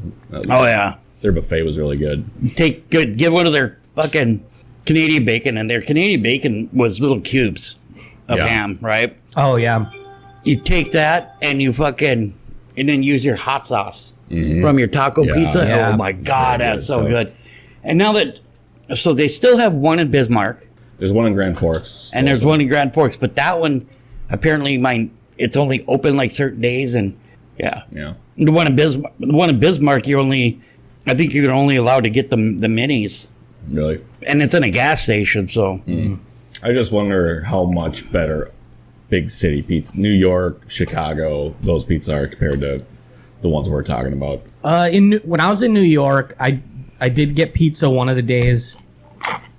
[SPEAKER 4] Oh, yeah.
[SPEAKER 2] Their buffet was really good.
[SPEAKER 4] Get one of their fucking Canadian bacon, and their Canadian bacon was little cubes of
[SPEAKER 2] Yeah.
[SPEAKER 4] ham, right?
[SPEAKER 3] Oh yeah.
[SPEAKER 4] You take that and and then use your hot sauce from your taco
[SPEAKER 2] Yeah.
[SPEAKER 4] pizza.
[SPEAKER 3] Yeah.
[SPEAKER 4] Oh my God,
[SPEAKER 2] Very
[SPEAKER 4] that's
[SPEAKER 2] good
[SPEAKER 4] so
[SPEAKER 2] stuff.
[SPEAKER 4] good. And now so they still have one in Bismarck
[SPEAKER 2] There's one in Grand Forks.
[SPEAKER 4] and there's one in Grand Forks, but that one apparently it's only open like certain days, and yeah.
[SPEAKER 2] Yeah.
[SPEAKER 4] The one in Bismarck, I think you're only allowed to get the minis,
[SPEAKER 2] Really?
[SPEAKER 4] and it's in a gas station, so.
[SPEAKER 2] I just wonder how much better big city pizza, New York, Chicago, those pizzas are compared to the ones we're talking about.
[SPEAKER 3] When I was in New York, I did get pizza one of the days.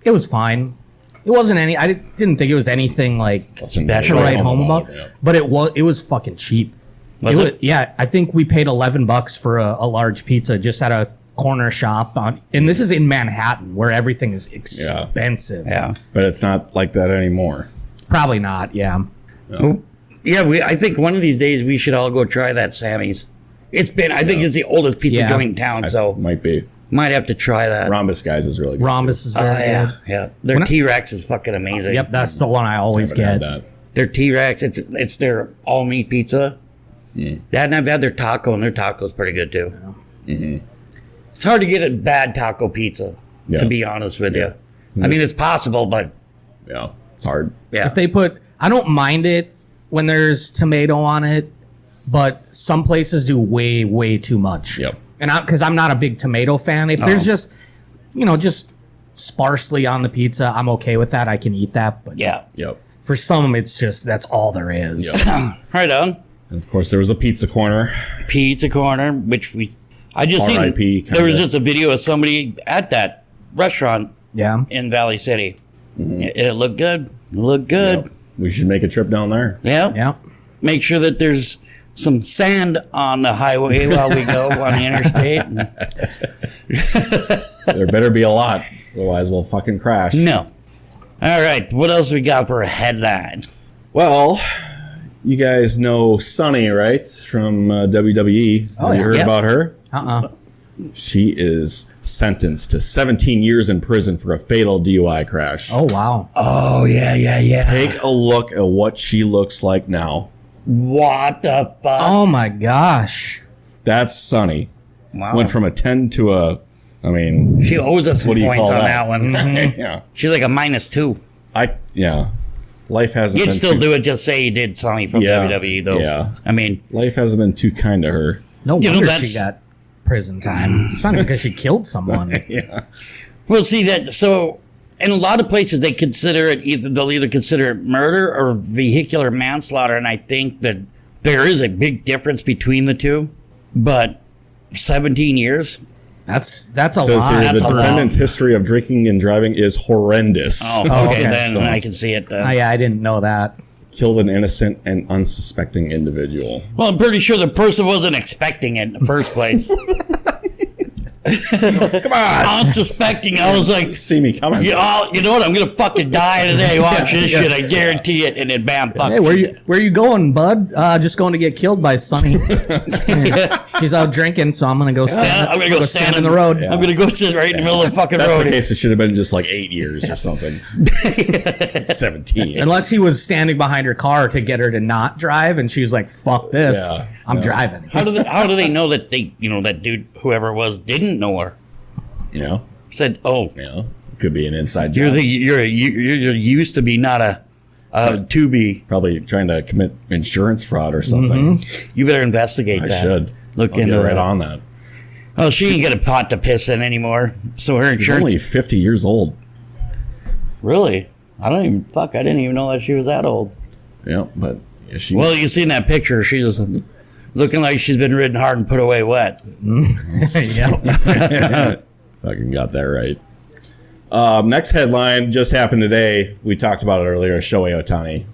[SPEAKER 3] It was fine. It wasn't any. I didn't think it was anything like
[SPEAKER 2] Special.
[SPEAKER 3] to write home about.
[SPEAKER 2] Yeah.
[SPEAKER 3] But it was fucking cheap.
[SPEAKER 4] Was it?
[SPEAKER 3] Yeah, I think we paid $11 for a large pizza just at a corner shop and this is in Manhattan where everything is expensive.
[SPEAKER 4] Yeah.
[SPEAKER 2] But it's not like that anymore.
[SPEAKER 3] Probably not. Yeah.
[SPEAKER 4] Yeah, I think one of these days we should all go try that Sammy's. I think it's the oldest pizza joint in town, so
[SPEAKER 2] Might be.
[SPEAKER 4] might have to try that.
[SPEAKER 2] Rhombus, guys, is really good.
[SPEAKER 3] Rhombus is very good.
[SPEAKER 4] Yeah. Their T-Rex is fucking amazing.
[SPEAKER 3] Yep, that's the one I always
[SPEAKER 2] Haven't had
[SPEAKER 3] get.
[SPEAKER 2] that.
[SPEAKER 4] Their T-Rex, it's their all-meat pizza. And I've had their taco, and their taco's pretty good, too. It's hard to get a bad taco pizza, to be honest with you. I mean, it's possible, but...
[SPEAKER 2] Yeah, it's hard.
[SPEAKER 4] Yeah.
[SPEAKER 3] If they I don't mind it when there's tomato on it, but some places do way, way too much.
[SPEAKER 2] Yep.
[SPEAKER 3] And because I'm not a big tomato fan, if there's just sparsely on the pizza, I'm okay with that. I can eat that. But
[SPEAKER 4] Yeah.
[SPEAKER 2] Yep.
[SPEAKER 3] for some, it's just that's all there is.
[SPEAKER 2] Yep.
[SPEAKER 4] Right on.
[SPEAKER 2] And of course, there was a pizza corner.
[SPEAKER 4] Pizza Corner, which I just
[SPEAKER 2] RIP
[SPEAKER 4] seen.
[SPEAKER 2] kinda.
[SPEAKER 4] There was just a video of somebody at that restaurant
[SPEAKER 3] Yeah.
[SPEAKER 4] in Valley City. It looked good. It looked good.
[SPEAKER 2] Yep. We should make a trip down there.
[SPEAKER 4] Yeah.
[SPEAKER 3] Yeah.
[SPEAKER 4] Make sure that there's some sand on the highway while we go on the interstate.
[SPEAKER 2] There better be a lot. Otherwise, we'll fucking crash.
[SPEAKER 4] No. All right. What else we got for a headline?
[SPEAKER 2] Well, you guys know Sunny, right? From WWE.
[SPEAKER 3] Oh,
[SPEAKER 2] Have you
[SPEAKER 3] yeah.
[SPEAKER 2] heard
[SPEAKER 4] Yep.
[SPEAKER 2] about her?
[SPEAKER 3] Uh-uh.
[SPEAKER 2] She is sentenced to 17 years in prison for a fatal DUI crash.
[SPEAKER 3] Oh, wow.
[SPEAKER 4] Oh, yeah.
[SPEAKER 2] Take a look at what she looks like now.
[SPEAKER 4] What the fuck?
[SPEAKER 3] Oh, my gosh.
[SPEAKER 2] That's Sunny.
[SPEAKER 4] Wow.
[SPEAKER 2] Went from a 10 to a, I mean,
[SPEAKER 4] She owes us some
[SPEAKER 2] what do you
[SPEAKER 4] points
[SPEAKER 2] call
[SPEAKER 4] on
[SPEAKER 2] that?
[SPEAKER 4] that one.
[SPEAKER 2] yeah.
[SPEAKER 4] She's like a -2.
[SPEAKER 2] Yeah. Life hasn't
[SPEAKER 4] You'd
[SPEAKER 2] been
[SPEAKER 4] still
[SPEAKER 2] too,
[SPEAKER 4] do it, just say you did something from
[SPEAKER 2] Yeah.
[SPEAKER 4] WWE, though.
[SPEAKER 2] Yeah.
[SPEAKER 4] I mean,
[SPEAKER 2] life hasn't been too kind to her.
[SPEAKER 3] No
[SPEAKER 4] You know,
[SPEAKER 3] wonder
[SPEAKER 4] that's-
[SPEAKER 3] she got prison time. It's not even because she killed someone.
[SPEAKER 2] Yeah.
[SPEAKER 4] we'll see that. So, in a lot of places, they'll either consider it murder or vehicular manslaughter, and I think that there is a big difference between the two. But 17 years?
[SPEAKER 3] That's a
[SPEAKER 2] Says
[SPEAKER 3] lot.
[SPEAKER 2] here, the
[SPEAKER 4] That's a lot.
[SPEAKER 2] defendant's history of drinking and driving is horrendous.
[SPEAKER 4] Oh, okay,
[SPEAKER 3] okay.
[SPEAKER 4] then
[SPEAKER 2] So-
[SPEAKER 4] I can see it then.
[SPEAKER 3] Yeah, I didn't know that.
[SPEAKER 2] Killed an innocent and unsuspecting individual.
[SPEAKER 4] Well, I'm pretty sure the person wasn't expecting it in the first place.
[SPEAKER 2] Come on!
[SPEAKER 4] Unsuspecting, I was like,
[SPEAKER 2] See me coming.
[SPEAKER 4] you know what? I'm gonna fucking die today. Watch this shit. I guarantee it. And then bam, fuck.
[SPEAKER 3] Hey, where you going, bud? Just going to get killed by Sunny. She's out drinking, so I'm gonna go stand.
[SPEAKER 4] Yeah, I'm gonna go stand
[SPEAKER 3] in the road.
[SPEAKER 2] Yeah.
[SPEAKER 4] I'm gonna go sit right in the middle of the fucking
[SPEAKER 2] That's
[SPEAKER 4] road.
[SPEAKER 2] the case. It should have been just like 8 years or something. 17.
[SPEAKER 3] Unless he was standing behind her car to get her to not drive, and she was like, "Fuck this,
[SPEAKER 2] Yeah,
[SPEAKER 3] I'm
[SPEAKER 2] yeah.
[SPEAKER 3] driving."
[SPEAKER 4] How do they know that that dude, whoever it was, didn't know her?
[SPEAKER 2] Yeah.
[SPEAKER 4] Said, "Oh,
[SPEAKER 2] Yeah. Could be an inside
[SPEAKER 4] you're
[SPEAKER 2] job.
[SPEAKER 4] you're used to be, not a to be.
[SPEAKER 2] Probably trying to commit insurance fraud or something.
[SPEAKER 4] You better investigate
[SPEAKER 2] I
[SPEAKER 4] that.
[SPEAKER 2] should.
[SPEAKER 4] Look
[SPEAKER 2] I'll
[SPEAKER 4] into
[SPEAKER 2] get right
[SPEAKER 4] that.
[SPEAKER 2] on that.
[SPEAKER 4] Oh, she ain't got a pot to piss in anymore. So her
[SPEAKER 2] She's
[SPEAKER 4] insurance.
[SPEAKER 2] only 50 years old.
[SPEAKER 4] Really? I didn't even know that she was that old.
[SPEAKER 2] Yeah, but yeah, she.
[SPEAKER 4] Well, you seen that picture? She's looking like she's been ridden hard and put away wet.
[SPEAKER 3] Yeah.
[SPEAKER 2] Fucking got that right. Next headline just happened today. We talked about it earlier. Shohei Ohtani,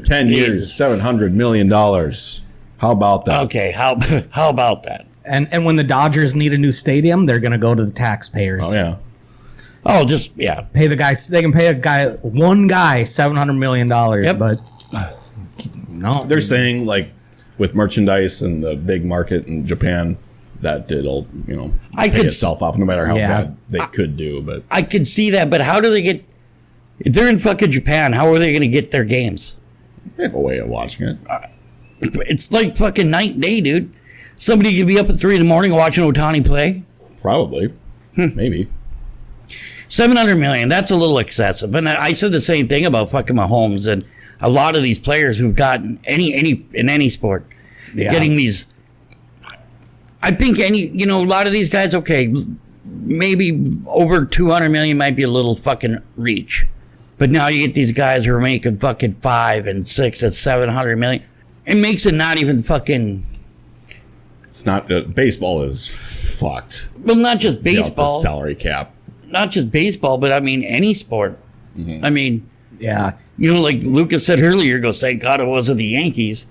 [SPEAKER 2] 10 years, $700 million. How about that?
[SPEAKER 4] Okay, how about that?
[SPEAKER 3] And when the Dodgers need a new stadium, they're gonna go to the taxpayers.
[SPEAKER 2] Oh yeah,
[SPEAKER 4] Oh, just yeah.
[SPEAKER 3] Pay the guy. They can pay one guy $700 million.
[SPEAKER 4] Yep.
[SPEAKER 3] But no,
[SPEAKER 2] they're saying like with merchandise and the big market in Japan, that it'll
[SPEAKER 4] I
[SPEAKER 2] pay
[SPEAKER 4] could
[SPEAKER 2] itself off no matter how
[SPEAKER 3] Yeah.
[SPEAKER 2] bad they could do. But
[SPEAKER 4] I could see that, but how do they get? If they're in fucking Japan, how are they going to get their games?
[SPEAKER 2] they have a way of watching it.
[SPEAKER 4] It's like fucking night and day, dude. Somebody could be up at 3 a.m. watching Ohtani play.
[SPEAKER 2] Probably, maybe.
[SPEAKER 4] $700 million. That's a little excessive. And I said the same thing about fucking Mahomes and a lot of these players who've gotten any sport, getting these. I think a lot of these guys, okay, maybe over 200 million might be a little fucking reach. But now you get these guys who are making fucking 5 and 6 at 700 million. It makes it not even fucking.
[SPEAKER 2] It's not baseball is fucked.
[SPEAKER 4] Well, not just
[SPEAKER 2] Without the
[SPEAKER 4] baseball.
[SPEAKER 2] salary cap.
[SPEAKER 4] Not just baseball, but I mean any sport. I mean,
[SPEAKER 3] yeah.
[SPEAKER 4] like Lucas said earlier, goes, thank God it wasn't the Yankees.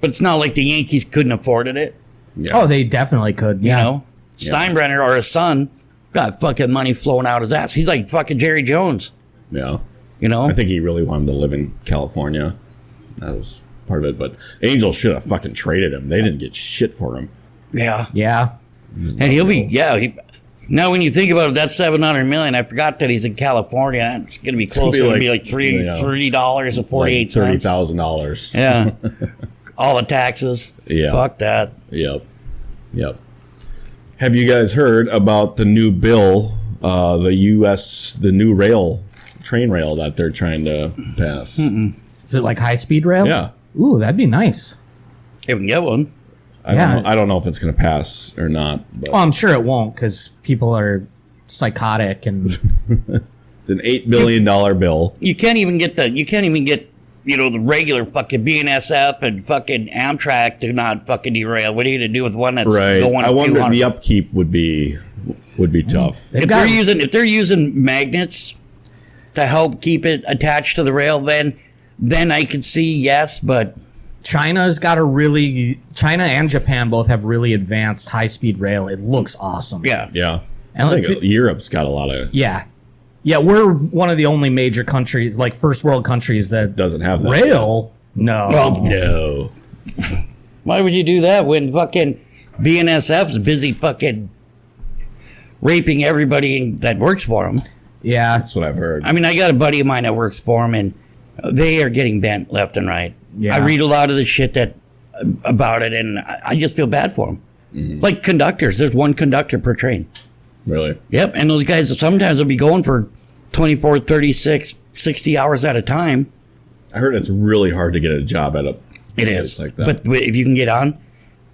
[SPEAKER 4] But it's not like the Yankees couldn't afford it.
[SPEAKER 2] Yeah.
[SPEAKER 3] Oh, they definitely could.
[SPEAKER 4] You
[SPEAKER 3] Yeah.
[SPEAKER 4] know? Steinbrenner or his son got fucking money flowing out his ass. He's like fucking Jerry Jones.
[SPEAKER 2] Yeah.
[SPEAKER 4] You know?
[SPEAKER 2] I think he really wanted to live in California. That was part of it. But Angel should have fucking traded him. They didn't get shit for him.
[SPEAKER 4] Yeah.
[SPEAKER 3] Yeah.
[SPEAKER 4] And he'll be, now when you think about it, that's $700 million. I forgot that he's in California. It's going to be close. It's going to be like $3.48.
[SPEAKER 2] Like $30,000.
[SPEAKER 4] Yeah. All the taxes.
[SPEAKER 2] Yeah.
[SPEAKER 4] Fuck that.
[SPEAKER 2] Yep. Have you guys heard about the new bill, the new train rail that they're trying to pass?
[SPEAKER 3] Is it like high speed rail?
[SPEAKER 2] Yeah.
[SPEAKER 3] Ooh, that'd be nice.
[SPEAKER 4] If we can get one.
[SPEAKER 2] I don't know if it's going to pass or not. But
[SPEAKER 3] Well, I'm sure it won't because people are psychotic and
[SPEAKER 2] it's an $8 billion bill.
[SPEAKER 4] You can't even get the regular fucking BNSF and fucking Amtrak to not fucking derail. What are you going to do with one that's
[SPEAKER 2] Right.
[SPEAKER 4] going
[SPEAKER 2] I
[SPEAKER 4] a few
[SPEAKER 2] wonder if
[SPEAKER 4] hundred?
[SPEAKER 2] the upkeep would be tough.
[SPEAKER 3] they've
[SPEAKER 4] If
[SPEAKER 3] got
[SPEAKER 4] they're using magnets to help keep it attached to the rail, then I could see yes, but
[SPEAKER 3] China and Japan both have really advanced high speed rail. It looks awesome.
[SPEAKER 4] yeah.
[SPEAKER 2] Yeah.
[SPEAKER 3] And
[SPEAKER 2] I
[SPEAKER 3] let's
[SPEAKER 2] think
[SPEAKER 3] see-
[SPEAKER 2] Europe's got a lot of
[SPEAKER 3] Yeah. Yeah, we're one of the only major countries, like first world countries that
[SPEAKER 2] doesn't have that.
[SPEAKER 3] rail. No.
[SPEAKER 4] Well,
[SPEAKER 2] No.
[SPEAKER 4] why would you do that when fucking BNSF's busy fucking raping everybody that works for them?
[SPEAKER 3] Yeah.
[SPEAKER 2] That's what I've heard.
[SPEAKER 4] I mean, I got a buddy of mine that works for them, and they are getting bent left and right.
[SPEAKER 3] Yeah.
[SPEAKER 4] I read a lot of the shit about it, and I just feel bad for them. Like conductors, there's one conductor per train.
[SPEAKER 2] Really?
[SPEAKER 4] Yep, and those guys sometimes will be going for 24, 36, 60 hours at a time.
[SPEAKER 2] I heard it's really hard to get a job at a
[SPEAKER 4] It
[SPEAKER 2] place
[SPEAKER 4] is.
[SPEAKER 2] like that.
[SPEAKER 4] But if you can get on,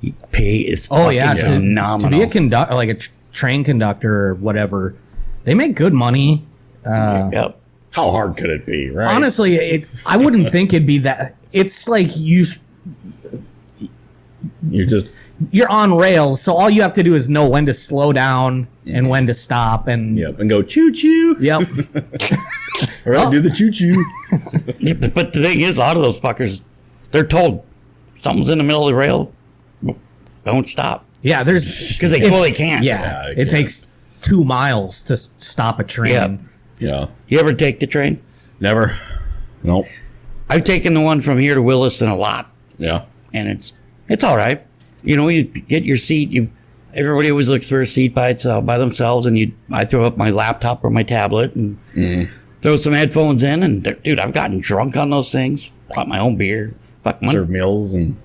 [SPEAKER 4] you pay is
[SPEAKER 3] Oh yeah, to
[SPEAKER 4] phenomenal.
[SPEAKER 3] be a conductor, like a train conductor or whatever, they make good money.
[SPEAKER 4] Yep.
[SPEAKER 2] How hard could it be, right?
[SPEAKER 3] Honestly, I wouldn't think it'd be that. It's like you're on rails, so all you have to do is know when to slow down and when to stop, and
[SPEAKER 2] and go choo choo.
[SPEAKER 3] yep.
[SPEAKER 2] All right, do the choo choo.
[SPEAKER 4] But the thing is, a lot of those fuckers, they're told something's in the middle of the rail, don't stop.
[SPEAKER 3] Yeah, there's
[SPEAKER 4] Because they can't.
[SPEAKER 3] Yeah,
[SPEAKER 2] they
[SPEAKER 3] it
[SPEAKER 2] can't.
[SPEAKER 3] takes 2 miles to stop a train.
[SPEAKER 4] Yep.
[SPEAKER 2] Yeah,
[SPEAKER 4] You ever take the train?
[SPEAKER 2] never. Nope.
[SPEAKER 4] I've taken the one from here to Williston a lot,
[SPEAKER 2] Yeah,
[SPEAKER 4] and it's all right. You know, you get your seat. Everybody always looks for a seat by themselves, and I throw up my laptop or my tablet and throw some headphones in. And dude, I've gotten drunk on those things. Brought my own beer. Fuck,
[SPEAKER 2] serve meals and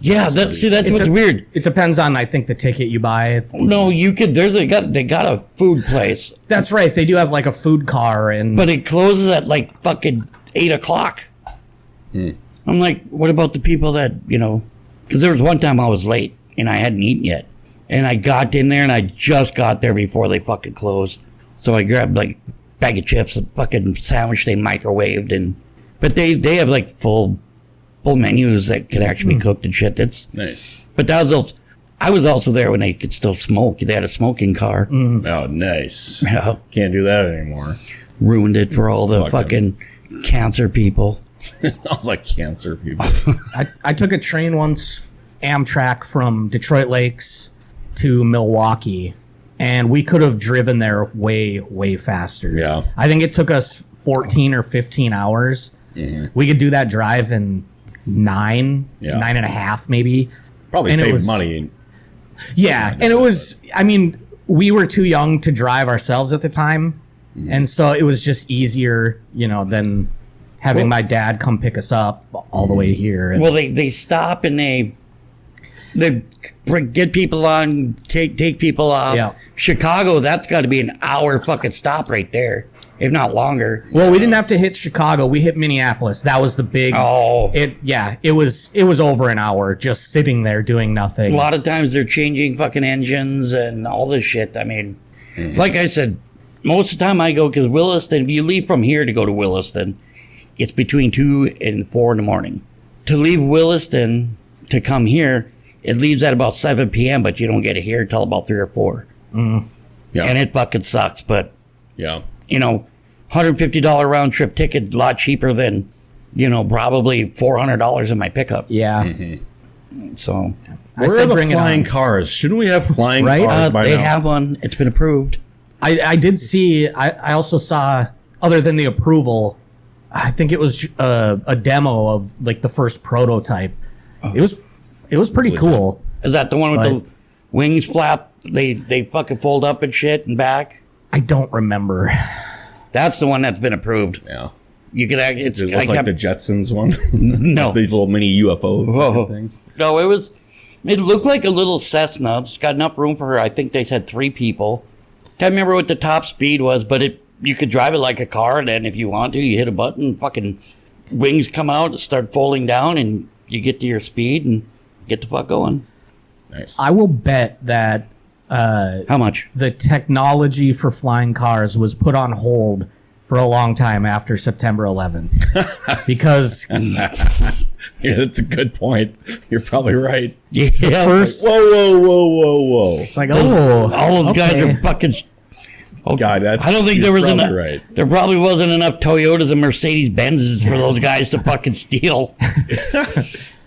[SPEAKER 4] yeah. That's what's weird.
[SPEAKER 3] It depends on, I think, the ticket you buy.
[SPEAKER 4] No, you could. They got a food place,
[SPEAKER 3] That's right. They do have like a food car, and
[SPEAKER 4] but it closes at like fucking 8:00. I'm like, what about the people that Because there was one time I was late and I hadn't eaten yet, and I got in there and I just got there before they fucking closed. So I grabbed like a bag of chips, a fucking sandwich they microwaved, but they have like full menus that can actually be cooked and shit. That's
[SPEAKER 2] nice.
[SPEAKER 4] But that was also, I was also there when they could still smoke. They had a smoking car.
[SPEAKER 2] Oh, nice.
[SPEAKER 4] Yeah.
[SPEAKER 2] Can't do that anymore.
[SPEAKER 4] Ruined it for all the
[SPEAKER 2] Fuck
[SPEAKER 4] fucking cancer people.
[SPEAKER 2] All the cancer people.
[SPEAKER 3] I took a train once, Amtrak, from Detroit Lakes to Milwaukee, and we could have driven there way, way faster.
[SPEAKER 2] Yeah.
[SPEAKER 3] I think it took us 14 or 15 hours. We could do that drive in 9.5 maybe.
[SPEAKER 2] Probably
[SPEAKER 3] And it
[SPEAKER 2] save
[SPEAKER 3] was-
[SPEAKER 2] money.
[SPEAKER 3] Yeah, and it was, I mean, we were too young to drive ourselves at the time, and so it was just easier, than having my dad come pick us up all the way here. And
[SPEAKER 4] Well, they stop and they get people on, take people off.
[SPEAKER 3] Yeah.
[SPEAKER 4] Chicago, that's got to be an hour fucking stop right there, if not longer.
[SPEAKER 3] Well, we didn't have to hit Chicago. We hit Minneapolis. That was the big.
[SPEAKER 4] Oh.
[SPEAKER 3] It was over an hour just sitting there doing nothing.
[SPEAKER 4] A lot of times they're changing fucking engines and all this shit. I mean, like I said, most of the time I go, because Williston, if you leave from here to go to Williston, it's between 2 and 4 in the morning. To leave Williston to come here, it leaves at about 7 p.m., but you don't get it here until about 3 or 4.
[SPEAKER 2] Yeah.
[SPEAKER 4] And it fucking sucks. But,
[SPEAKER 2] Yeah.
[SPEAKER 4] $150 round trip ticket, a lot cheaper than, probably $400 in my pickup.
[SPEAKER 3] Yeah.
[SPEAKER 4] So,
[SPEAKER 3] I
[SPEAKER 2] Where
[SPEAKER 3] said
[SPEAKER 2] are the
[SPEAKER 3] bring it
[SPEAKER 2] flying
[SPEAKER 3] on.
[SPEAKER 2] cars? Shouldn't we have flying
[SPEAKER 3] Right?
[SPEAKER 2] cars by
[SPEAKER 4] they
[SPEAKER 2] now?
[SPEAKER 4] have one. It's been approved.
[SPEAKER 3] I did see. I also saw, other than the approval, I think it was a demo of like the first prototype. It was pretty cool.
[SPEAKER 4] Is that the one with the wings flap? They fucking fold up and shit and back.
[SPEAKER 3] I don't remember.
[SPEAKER 4] That's the one that's been approved.
[SPEAKER 2] Yeah.
[SPEAKER 4] You could act.
[SPEAKER 2] It looked like the Jetsons one.
[SPEAKER 4] No.
[SPEAKER 2] These little mini UFO
[SPEAKER 4] Whoa.
[SPEAKER 2] things.
[SPEAKER 4] No, it looked like a little Cessna. It's got enough room for her. I think they said 3 people. Can't remember what the top speed was, but you could drive it like a car, and then if you want to, you hit a button, fucking wings come out, start folding down, and you get to your speed and get the fuck going.
[SPEAKER 2] Nice.
[SPEAKER 3] I will bet that
[SPEAKER 4] How much?
[SPEAKER 3] the technology for flying cars was put on hold for a long time after September 11th because
[SPEAKER 2] Yeah, that's a good point. You're probably right.
[SPEAKER 4] Yeah.
[SPEAKER 3] first
[SPEAKER 2] Whoa.
[SPEAKER 3] it's like
[SPEAKER 4] all those guys
[SPEAKER 3] okay.
[SPEAKER 4] are fucking. Oh,
[SPEAKER 2] God,
[SPEAKER 4] I don't think there
[SPEAKER 2] you're
[SPEAKER 4] was
[SPEAKER 2] probably
[SPEAKER 4] enough.
[SPEAKER 2] right.
[SPEAKER 4] There probably wasn't enough Toyotas and Mercedes Benzes for those guys to fucking steal.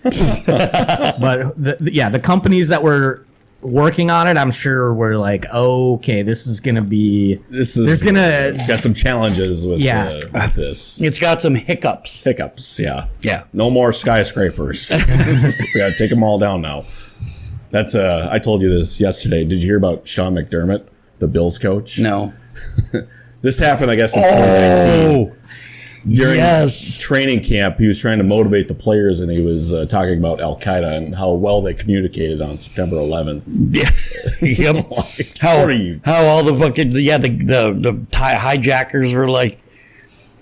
[SPEAKER 3] But the companies that were working on it, I'm sure were like, okay, this is gonna be there's gonna
[SPEAKER 2] got some challenges with with this.
[SPEAKER 4] It's got some hiccups.
[SPEAKER 2] Hiccups, yeah.
[SPEAKER 4] Yeah.
[SPEAKER 2] No more skyscrapers. We gotta take them all down now. That's I told you this yesterday. Did you hear about Sean McDermott, the Bills coach?
[SPEAKER 4] No.
[SPEAKER 2] This happened, I guess, in 2019. During
[SPEAKER 4] yes.
[SPEAKER 2] training camp, he was trying to motivate the players, and he was talking about Al Qaeda and how well they communicated on September 11th.
[SPEAKER 4] Yeah. Yep.
[SPEAKER 2] What are you?
[SPEAKER 4] How all the fucking the hijackers were like,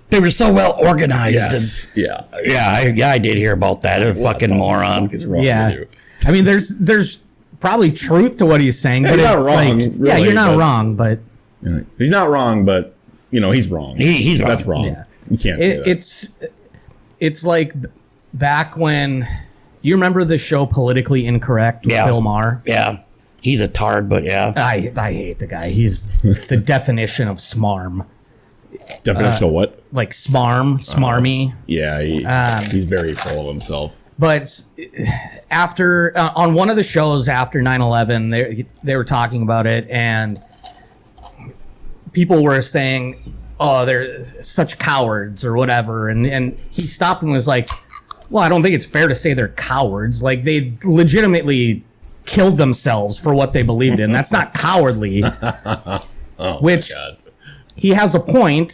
[SPEAKER 4] they were so well organized.
[SPEAKER 2] Yes. Yeah.
[SPEAKER 4] I did hear about that. A
[SPEAKER 2] What
[SPEAKER 4] fucking
[SPEAKER 2] the
[SPEAKER 4] moron.
[SPEAKER 2] fuck is wrong
[SPEAKER 3] yeah.
[SPEAKER 2] with you?
[SPEAKER 3] I mean, there's probably truth to what he's saying, but
[SPEAKER 2] He's not
[SPEAKER 3] it's
[SPEAKER 2] wrong,
[SPEAKER 3] like,
[SPEAKER 2] really,
[SPEAKER 3] yeah, you're not
[SPEAKER 2] but-
[SPEAKER 3] wrong, but
[SPEAKER 2] He's not wrong, but he's wrong.
[SPEAKER 4] He's wrong.
[SPEAKER 2] That's wrong.
[SPEAKER 3] Yeah.
[SPEAKER 2] You can't do that.
[SPEAKER 3] it's like back when you remember the show Politically Incorrect with
[SPEAKER 4] Yeah.
[SPEAKER 3] Bill Maher.
[SPEAKER 4] Yeah. He's a tard, but yeah.
[SPEAKER 3] I hate the guy. He's the definition of smarm.
[SPEAKER 2] Definition of what?
[SPEAKER 3] Like smarmy.
[SPEAKER 2] Yeah, he's very full of himself.
[SPEAKER 3] But after on one of the shows after 9/11, they were talking about it, and people were saying, "Oh, they're such cowards" or whatever, and he stopped and was like, "Well, I don't think it's fair to say they're cowards. Like they legitimately killed themselves for what they believed in. That's not cowardly." Which
[SPEAKER 2] my God.
[SPEAKER 3] he has a point,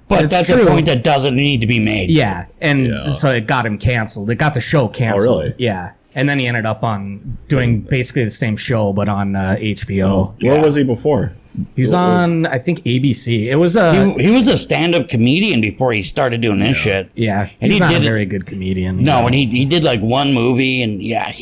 [SPEAKER 4] But
[SPEAKER 3] it's
[SPEAKER 4] that's
[SPEAKER 3] true.
[SPEAKER 4] a point that doesn't need to be made.
[SPEAKER 3] Yeah, and
[SPEAKER 2] Yeah.
[SPEAKER 3] so it got him canceled. It got the show canceled.
[SPEAKER 2] really?
[SPEAKER 3] Yeah, and then he ended up on doing basically the same show, but on HBO.
[SPEAKER 2] Where was he before?
[SPEAKER 3] He was on, I think, ABC. It was a
[SPEAKER 4] He was a stand-up comedian before he started doing this shit.
[SPEAKER 3] yeah.
[SPEAKER 4] And
[SPEAKER 3] He's
[SPEAKER 4] he
[SPEAKER 3] not a
[SPEAKER 4] did it-
[SPEAKER 3] very good comedian.
[SPEAKER 4] No, and he did like one movie, and yeah, I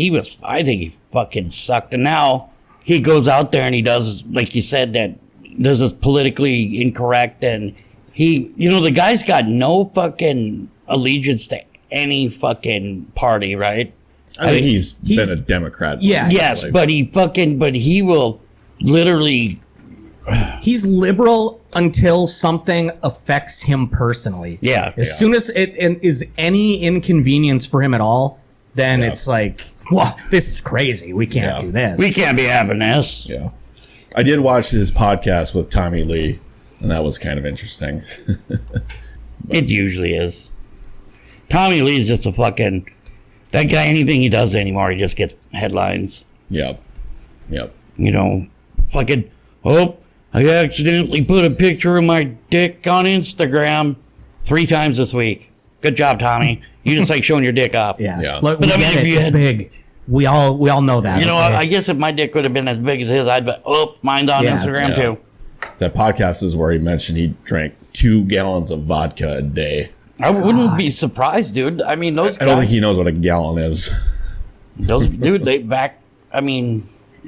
[SPEAKER 4] think he fucking sucked. And now he goes out there and he does, like you said, that does this politically incorrect, and the guy's got no fucking allegiance to any fucking party, right?
[SPEAKER 2] I think he's been
[SPEAKER 3] he's-
[SPEAKER 2] a Democrat.
[SPEAKER 3] Yeah.
[SPEAKER 4] Yes,
[SPEAKER 2] Like,
[SPEAKER 4] but he will literally,
[SPEAKER 3] He's liberal until something affects him personally.
[SPEAKER 4] Yeah,
[SPEAKER 3] As
[SPEAKER 4] yeah.
[SPEAKER 3] soon as it is any inconvenience for him at all, then it's like, well, this is crazy. We can't
[SPEAKER 2] Yeah.
[SPEAKER 3] do this.
[SPEAKER 4] we can't be having this.
[SPEAKER 2] yeah. I did watch his podcast with Tommy Lee, and that was kind of interesting.
[SPEAKER 4] It usually is. Tommy Lee's just a fucking, that guy, anything he does anymore, he just gets headlines.
[SPEAKER 2] Yep.
[SPEAKER 4] Fucking, I accidentally put a picture of my dick on Instagram 3 times this week. Good job, Tommy. You just like showing your dick off.
[SPEAKER 3] Yeah.
[SPEAKER 2] Yeah.
[SPEAKER 3] Look,
[SPEAKER 4] But
[SPEAKER 3] we
[SPEAKER 4] I mean,
[SPEAKER 3] get
[SPEAKER 4] if
[SPEAKER 3] it.
[SPEAKER 4] you
[SPEAKER 3] It's
[SPEAKER 4] had-
[SPEAKER 3] big. We all know that.
[SPEAKER 4] You know,
[SPEAKER 3] okay?
[SPEAKER 4] I guess if my dick would have been as big as his, I'd be, mine's on
[SPEAKER 3] Yeah.
[SPEAKER 4] Instagram
[SPEAKER 2] Yeah.
[SPEAKER 4] too.
[SPEAKER 2] That podcast is where he mentioned he drank 2 gallons of vodka a day.
[SPEAKER 4] I wouldn't be surprised, dude. I mean, those
[SPEAKER 2] I don't think
[SPEAKER 4] guys,
[SPEAKER 2] he knows what a gallon is.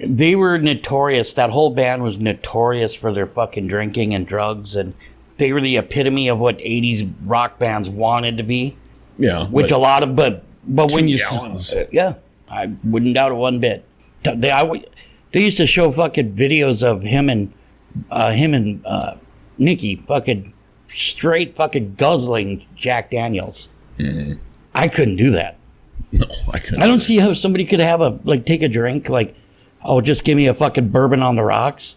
[SPEAKER 4] they were notorious. That whole band was notorious for their fucking drinking and drugs, and they were the epitome of what 80s rock bands wanted to be.
[SPEAKER 2] Yeah.
[SPEAKER 4] Which
[SPEAKER 2] but
[SPEAKER 4] a lot of, but when you,
[SPEAKER 2] gallons.
[SPEAKER 4] yeah, I wouldn't doubt it one bit. They used to show fucking videos of him and Nikki fucking straight fucking guzzling Jack Daniels. I couldn't do that.
[SPEAKER 2] No, I couldn't.
[SPEAKER 4] I don't see how somebody could have take a drink like, oh, just give me a fucking bourbon on the rocks,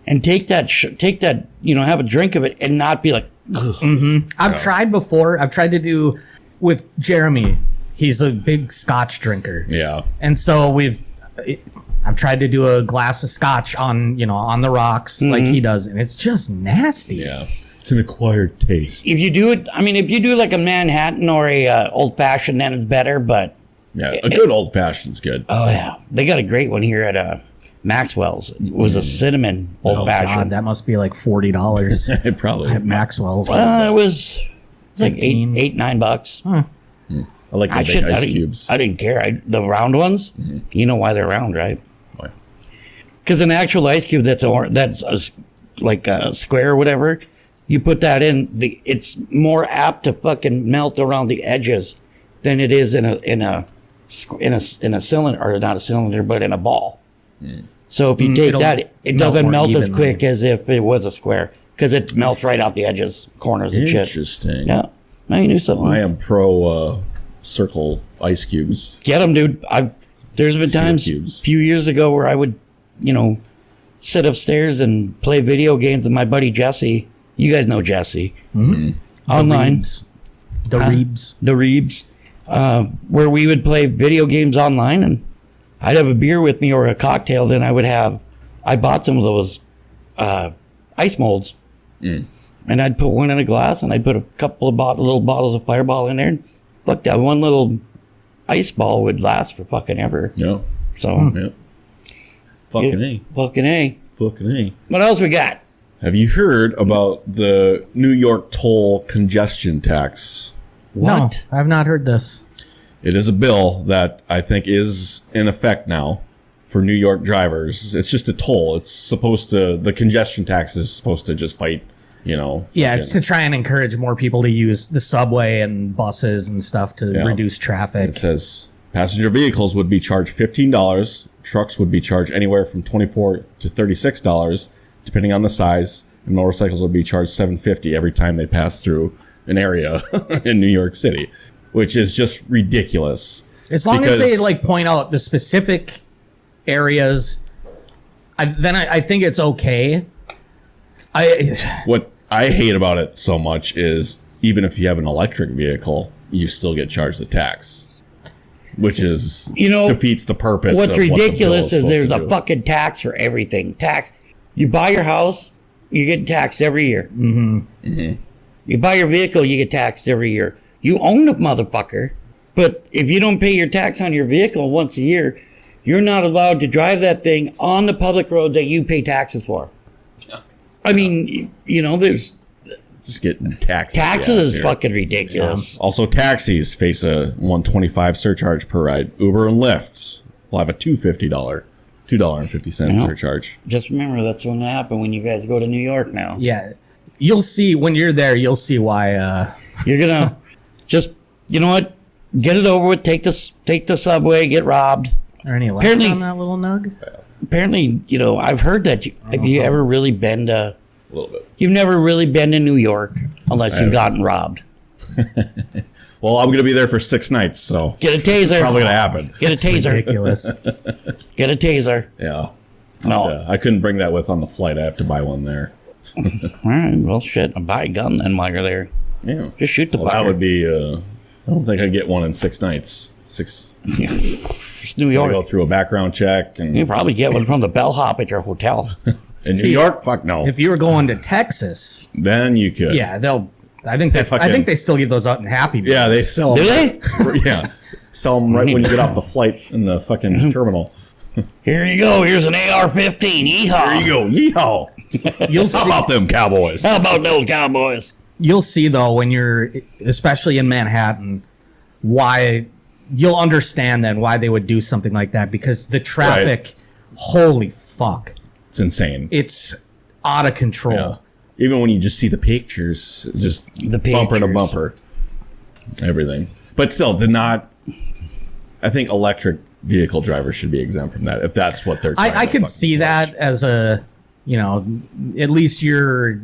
[SPEAKER 4] and take that, have a drink of it and not be like,
[SPEAKER 3] I've tried before. I've tried to do with Jeremy. He's a big Scotch drinker.
[SPEAKER 2] Yeah.
[SPEAKER 3] And so I've tried to do a glass of Scotch on the rocks like he does, and it's just nasty.
[SPEAKER 2] Yeah. It's an acquired taste.
[SPEAKER 4] If you do it, I mean, if you do like a Manhattan or a old fashioned, then it's better. But
[SPEAKER 2] Yeah, a good old fashioned's good.
[SPEAKER 4] oh yeah, they got a great one here at Maxwell's. It was a cinnamon old
[SPEAKER 3] God,
[SPEAKER 4] fashioned.
[SPEAKER 3] that must be like $40
[SPEAKER 2] It probably.
[SPEAKER 3] at Maxwell's.
[SPEAKER 4] It was like
[SPEAKER 3] 15.
[SPEAKER 4] $8-9.
[SPEAKER 2] I like the big ice cubes.
[SPEAKER 4] I didn't care. The round ones, you know why they're round, right?
[SPEAKER 2] Why?
[SPEAKER 4] Because an actual ice cube like a square or whatever, you put that in, it's more apt to fucking melt around the edges than it is in a cylinder, or not a cylinder, but in a ball. So if you take that, it
[SPEAKER 3] melt
[SPEAKER 4] doesn't
[SPEAKER 3] more
[SPEAKER 4] melt as
[SPEAKER 3] evenly.
[SPEAKER 4] quick as if it was a square, because it melts right out the edges, corners and shit.
[SPEAKER 2] Interesting.
[SPEAKER 4] Yeah, now you knew something.
[SPEAKER 2] I am pro circle ice cubes.
[SPEAKER 4] Get them, dude. There's been
[SPEAKER 2] Steel
[SPEAKER 4] times
[SPEAKER 2] cubes.
[SPEAKER 4] a few years ago where I would, sit upstairs and play video games with my buddy Jesse. You guys know Jesse. Online.
[SPEAKER 3] The Reebs.
[SPEAKER 4] The Reebs. Where we would play video games online, and I'd have a beer with me or a cocktail. Then I bought some of those ice molds. And I'd put one in a glass, and I'd put a couple of little bottles of Fireball in there. And fuck, that one little ice ball would last for fucking ever.
[SPEAKER 2] Yeah.
[SPEAKER 4] So,
[SPEAKER 2] Yeah. Fucking A.
[SPEAKER 4] Fucking A.
[SPEAKER 2] Fucking A.
[SPEAKER 4] What else we got?
[SPEAKER 2] Have you heard about the New York toll congestion tax?
[SPEAKER 4] What?
[SPEAKER 3] No, I've not heard this.
[SPEAKER 2] It is a bill that I think is in effect now for New York drivers. It's just a toll. The congestion tax is supposed to just fight,
[SPEAKER 3] Yeah, it's
[SPEAKER 2] fucking-
[SPEAKER 3] to try and encourage more people to use the subway and buses and stuff to
[SPEAKER 2] Yeah.
[SPEAKER 3] reduce traffic.
[SPEAKER 2] It says passenger vehicles would be charged $15. Trucks would be charged anywhere from $24 to $36, depending on the size. And motorcycles would be charged $7.50 every time they pass through an area in New York City, which is just ridiculous.
[SPEAKER 3] As long as they
[SPEAKER 2] Because-
[SPEAKER 3] point out the specific areas, I think it's okay.
[SPEAKER 2] What I hate about it so much is even if you have an electric vehicle, you still get charged the tax, which is defeats the purpose.
[SPEAKER 4] What's
[SPEAKER 2] of what the bill
[SPEAKER 4] ridiculous is
[SPEAKER 2] supposed
[SPEAKER 4] there's
[SPEAKER 2] to
[SPEAKER 4] a
[SPEAKER 2] do.
[SPEAKER 4] fucking tax for everything. Tax. You buy your house, you get taxed every year. You buy your vehicle, you get taxed every year. You own the motherfucker, but if you don't pay your tax on your vehicle once a year, you're not allowed to drive that thing on the public road that you pay taxes for. I mean, there's
[SPEAKER 2] just getting taxes.
[SPEAKER 4] taxes is
[SPEAKER 2] here.
[SPEAKER 4] fucking ridiculous.
[SPEAKER 2] Also, taxis face a $125 surcharge per ride. Uber and Lyft will have a $2.50
[SPEAKER 4] Yeah.
[SPEAKER 2] surcharge.
[SPEAKER 4] Just remember, that's going to happen when you guys go to New York now.
[SPEAKER 3] Yeah, you'll see when you're there. You'll see why.
[SPEAKER 4] You're gonna just, you know what? Get it over with. Take the subway. Get robbed.
[SPEAKER 3] Are any electric
[SPEAKER 4] Apparently-
[SPEAKER 3] on that little nug?
[SPEAKER 4] Apparently, I've heard that. Have you ever really been to?
[SPEAKER 2] A little bit.
[SPEAKER 4] You've never really been to New York unless you've gotten robbed.
[SPEAKER 2] Well, I'm going to be there for 6 nights, so
[SPEAKER 4] Get a taser.
[SPEAKER 2] probably going to happen.
[SPEAKER 4] Get a taser.
[SPEAKER 3] Ridiculous.
[SPEAKER 4] Get a taser.
[SPEAKER 2] Yeah.
[SPEAKER 4] No.
[SPEAKER 2] I couldn't bring that with on the flight. I have to buy one there.
[SPEAKER 4] All right. Well, shit. Buy a gun then while you're there.
[SPEAKER 2] Yeah.
[SPEAKER 4] Just shoot the
[SPEAKER 2] Well, that
[SPEAKER 4] fucker.
[SPEAKER 2] would be. I don't think I'd get one in 6 nights.
[SPEAKER 4] It's New
[SPEAKER 2] Gotta go
[SPEAKER 4] York.
[SPEAKER 2] through a background check, and
[SPEAKER 4] You probably get one from the bellhop at your hotel.
[SPEAKER 2] in New
[SPEAKER 3] See,
[SPEAKER 2] York, fuck no.
[SPEAKER 3] If you were going to Texas,
[SPEAKER 2] Then you could.
[SPEAKER 3] yeah, I think they still give those out in Happy Meals.
[SPEAKER 2] Yeah, they sell.
[SPEAKER 4] Do
[SPEAKER 2] them.
[SPEAKER 4] they?
[SPEAKER 2] Yeah, sell them right when you get off the flight in the fucking terminal.
[SPEAKER 4] Here you go. Here's an AR-15. Yeehaw.
[SPEAKER 2] There you go. Yeehaw.
[SPEAKER 3] You'll
[SPEAKER 2] How
[SPEAKER 3] see.
[SPEAKER 2] about them Cowboys?
[SPEAKER 4] How about those Cowboys?
[SPEAKER 3] You'll see though when you're, especially in Manhattan, why you'll understand then why they would do something like that, because the traffic, holy fuck,
[SPEAKER 2] It's insane.
[SPEAKER 3] it's out of control.
[SPEAKER 2] Yeah. Even when you just see the pictures, just
[SPEAKER 4] The
[SPEAKER 2] bumper to
[SPEAKER 4] pictures.
[SPEAKER 2] bumper, everything. But still, did not. I think electric vehicle drivers should be exempt from that if that's what they're.
[SPEAKER 3] I
[SPEAKER 2] trying to
[SPEAKER 3] could
[SPEAKER 2] fucking
[SPEAKER 3] see
[SPEAKER 2] push.
[SPEAKER 3] that as a, at least you're,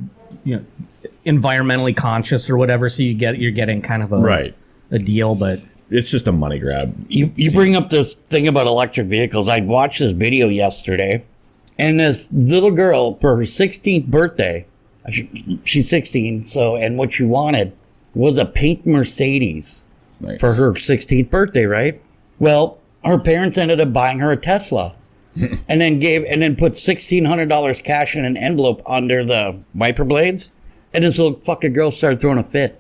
[SPEAKER 3] environmentally conscious or whatever, so you're getting kind of
[SPEAKER 2] Right.
[SPEAKER 3] a deal, but
[SPEAKER 2] It's just a money grab.
[SPEAKER 4] You bring up this thing about electric vehicles. I watched this video yesterday, and this little girl, for her 16th birthday, she's 16. So, and what she wanted was a pink Mercedes
[SPEAKER 2] Nice.
[SPEAKER 4] for her 16th birthday, right? Well, her parents ended up buying her a Tesla. and then put $1,600 cash in an envelope under the wiper blades. And this little fucking girl started throwing a fit.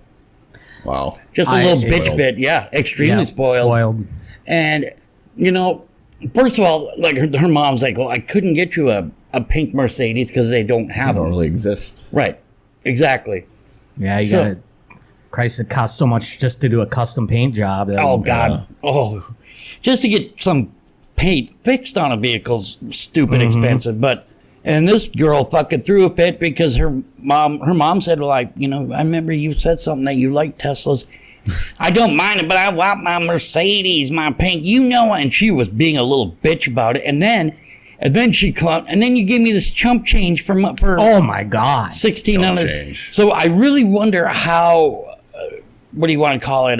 [SPEAKER 2] Wow.
[SPEAKER 4] Just a little bitch
[SPEAKER 2] spoiled.
[SPEAKER 4] fit. Yeah, extremely spoiled. And, first of all, like her mom's like, well, I couldn't get you a pink Mercedes because they don't
[SPEAKER 2] They
[SPEAKER 4] have
[SPEAKER 2] don't
[SPEAKER 4] them.
[SPEAKER 2] really exist.
[SPEAKER 4] Right. Exactly.
[SPEAKER 3] Yeah, you
[SPEAKER 4] So-
[SPEAKER 3] got it. Christ, it costs so much just to do a custom paint job.
[SPEAKER 4] Oh, God. Oh, just to get some paint fixed on a vehicle's stupid expensive. And this girl fucking threw a fit because her mom said, well, I remember you said something that you like Teslas. I don't mind it, but I want my Mercedes, my pink, and she was being a little bitch about it. And then she clumped, and then you gave me this chump change for
[SPEAKER 3] Oh my God.
[SPEAKER 2] Chump
[SPEAKER 4] $1,600.
[SPEAKER 2] change.
[SPEAKER 4] So I really wonder how, what do you want to call it,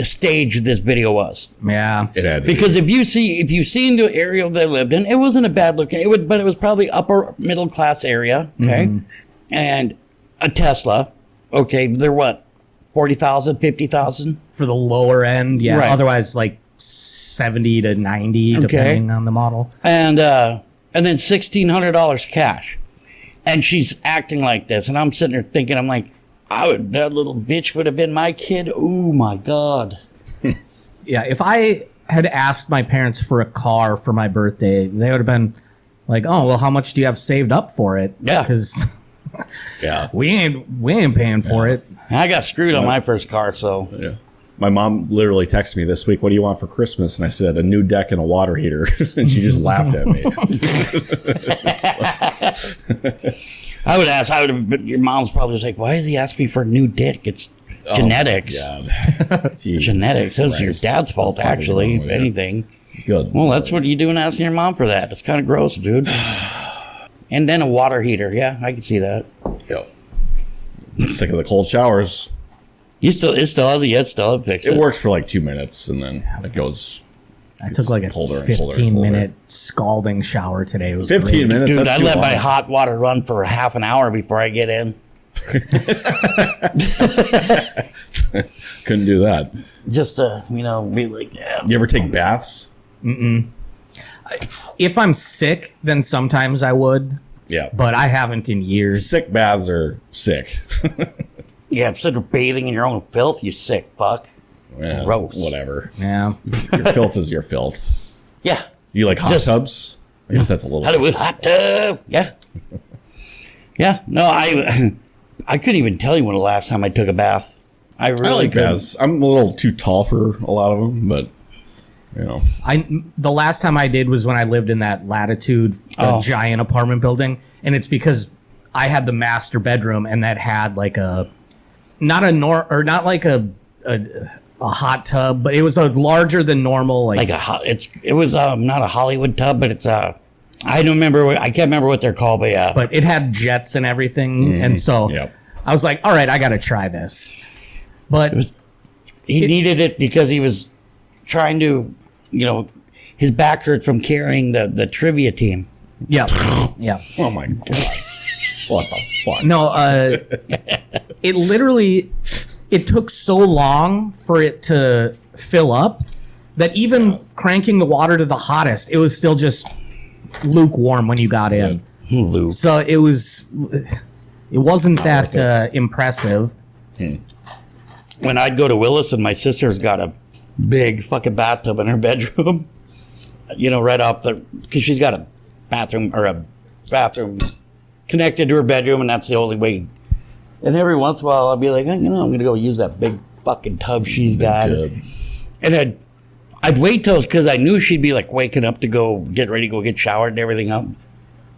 [SPEAKER 4] stage this video was.
[SPEAKER 3] Yeah.
[SPEAKER 2] It had to be.
[SPEAKER 4] Because if you see the area they lived in, it wasn't a bad looking. But it was probably upper middle class area. Okay, and a Tesla. Okay, they're what, 40,000, 50,000.
[SPEAKER 3] For the lower end, yeah.
[SPEAKER 4] Right.
[SPEAKER 3] Otherwise, like 70 to 90,
[SPEAKER 4] Okay.
[SPEAKER 3] depending on the model.
[SPEAKER 4] And then $1,600 cash, and she's acting like this, and I'm sitting there thinking, I'm like, that little bitch would have been my kid. Oh my God.
[SPEAKER 3] Yeah, if I had asked my parents for a car for my birthday, they would have been like, "Oh, well, how much do you have saved up for it?"
[SPEAKER 4] Yeah.
[SPEAKER 3] Because
[SPEAKER 2] Yeah.
[SPEAKER 3] we ain't paying for it.
[SPEAKER 4] I got screwed on my first car, so
[SPEAKER 2] Yeah. My mom literally texted me this week, what do you want for Christmas? And I said, a new deck and a water heater. And she just laughed at me.
[SPEAKER 4] I would ask. But your mom's probably just like, "Why does he ask me for a new dick?" It's genetics.
[SPEAKER 2] Oh, God. Jesus
[SPEAKER 4] Genetics. That's your
[SPEAKER 2] Christ.
[SPEAKER 4] dad's fault,
[SPEAKER 2] What the fuck is
[SPEAKER 4] actually.
[SPEAKER 2] wrong
[SPEAKER 4] If
[SPEAKER 2] with you?
[SPEAKER 4] anything.
[SPEAKER 2] Good.
[SPEAKER 4] Well, that's what you doing asking your mom for that. It's kind of gross, dude. And then a water heater. Yeah, I can see that.
[SPEAKER 2] Yep. Sick of the cold showers.
[SPEAKER 4] It still hasn't fixed
[SPEAKER 2] It
[SPEAKER 4] it.
[SPEAKER 2] works for like 2 minutes and then it goes.
[SPEAKER 3] I took like a
[SPEAKER 2] colder and colder and
[SPEAKER 3] 15-minute scalding shower today. It was
[SPEAKER 2] 15
[SPEAKER 3] great.
[SPEAKER 2] minutes?
[SPEAKER 4] Dude,
[SPEAKER 2] That's
[SPEAKER 4] I
[SPEAKER 2] too
[SPEAKER 4] let
[SPEAKER 2] long.
[SPEAKER 4] my hot water run for half an hour before I get in.
[SPEAKER 2] Couldn't do that.
[SPEAKER 4] Just to, be like, yeah.
[SPEAKER 2] You ever take baths?
[SPEAKER 3] If I'm sick, then sometimes I would,
[SPEAKER 2] Yeah.
[SPEAKER 3] but I haven't in years.
[SPEAKER 2] Sick baths are sick.
[SPEAKER 4] Yeah, instead of bathing in your own filth, you sick fuck.
[SPEAKER 2] Yeah,
[SPEAKER 4] Gross.
[SPEAKER 2] Whatever.
[SPEAKER 3] Yeah.
[SPEAKER 2] Your filth is your filth.
[SPEAKER 4] Yeah.
[SPEAKER 2] You like hot
[SPEAKER 4] Just-
[SPEAKER 2] tubs? I guess that's a little.
[SPEAKER 4] Hollywood hot tub. Yeah. Yeah. No, I couldn't even tell you when the last time I took a bath. I really
[SPEAKER 2] I like
[SPEAKER 4] couldn't.
[SPEAKER 2] baths. I'm a little too tall for a lot of them, but
[SPEAKER 3] The last time I did was when I lived in that Latitude,
[SPEAKER 4] Oh.
[SPEAKER 3] giant apartment building, and it's because I had the master bedroom and that had like not like a hot tub, but it was a larger than normal
[SPEAKER 4] Like it was not a Hollywood tub, but it's I don't remember. I can't remember what they're called, but yeah.
[SPEAKER 3] but it had jets and everything, and so
[SPEAKER 2] Yep.
[SPEAKER 3] I was like, all right, I got to try this. But
[SPEAKER 4] He needed it because he was trying to, his back hurt from carrying the trivia team.
[SPEAKER 3] yeah.
[SPEAKER 2] oh my god, what the fuck?
[SPEAKER 3] No, it literally, it took so long for it to fill up that even cranking the water to the hottest, it was still just lukewarm when you got in.
[SPEAKER 4] Lou.
[SPEAKER 3] So it wasn't that impressive.
[SPEAKER 4] When I'd go to Willis and my sister's got a big fucking bathtub in her bedroom, right off because she's got a bathroom connected to her bedroom, and that's the only way. And every once in a while, I'll be like, I'm going to go use that big fucking tub she's got. And I'd wait till, because I knew she'd be like waking up to go get ready to go get showered and everything up.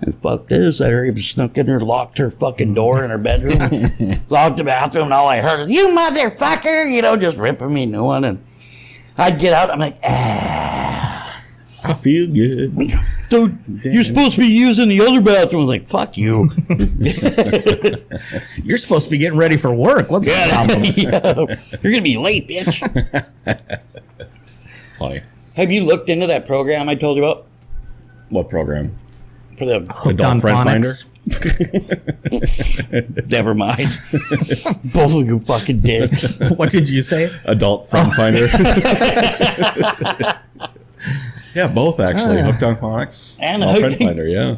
[SPEAKER 4] And fuck this, I even snuck in her, locked her fucking door in her bedroom, locked the bathroom, and all I heard is, "You motherfucker," just ripping me a new one. And I'd get out, I'm like,
[SPEAKER 2] I feel good.
[SPEAKER 4] dude, you're supposed to be using the other bathroom. I was like, fuck you.
[SPEAKER 3] You're supposed to be getting ready for work. What's the problem?
[SPEAKER 4] Yeah. You're going to be late, bitch.
[SPEAKER 2] Funny.
[SPEAKER 4] Have you looked into that program I told you about?
[SPEAKER 2] What program?
[SPEAKER 4] For the
[SPEAKER 3] Hooked on
[SPEAKER 2] friend
[SPEAKER 3] phonics.
[SPEAKER 4] never mind. Both of you fucking dicks.
[SPEAKER 3] What did you say?
[SPEAKER 2] Adult friend finder. Yeah, both actually. Hooked on phonics.
[SPEAKER 4] And
[SPEAKER 2] Adult friend
[SPEAKER 4] hooking.
[SPEAKER 2] finder, yeah.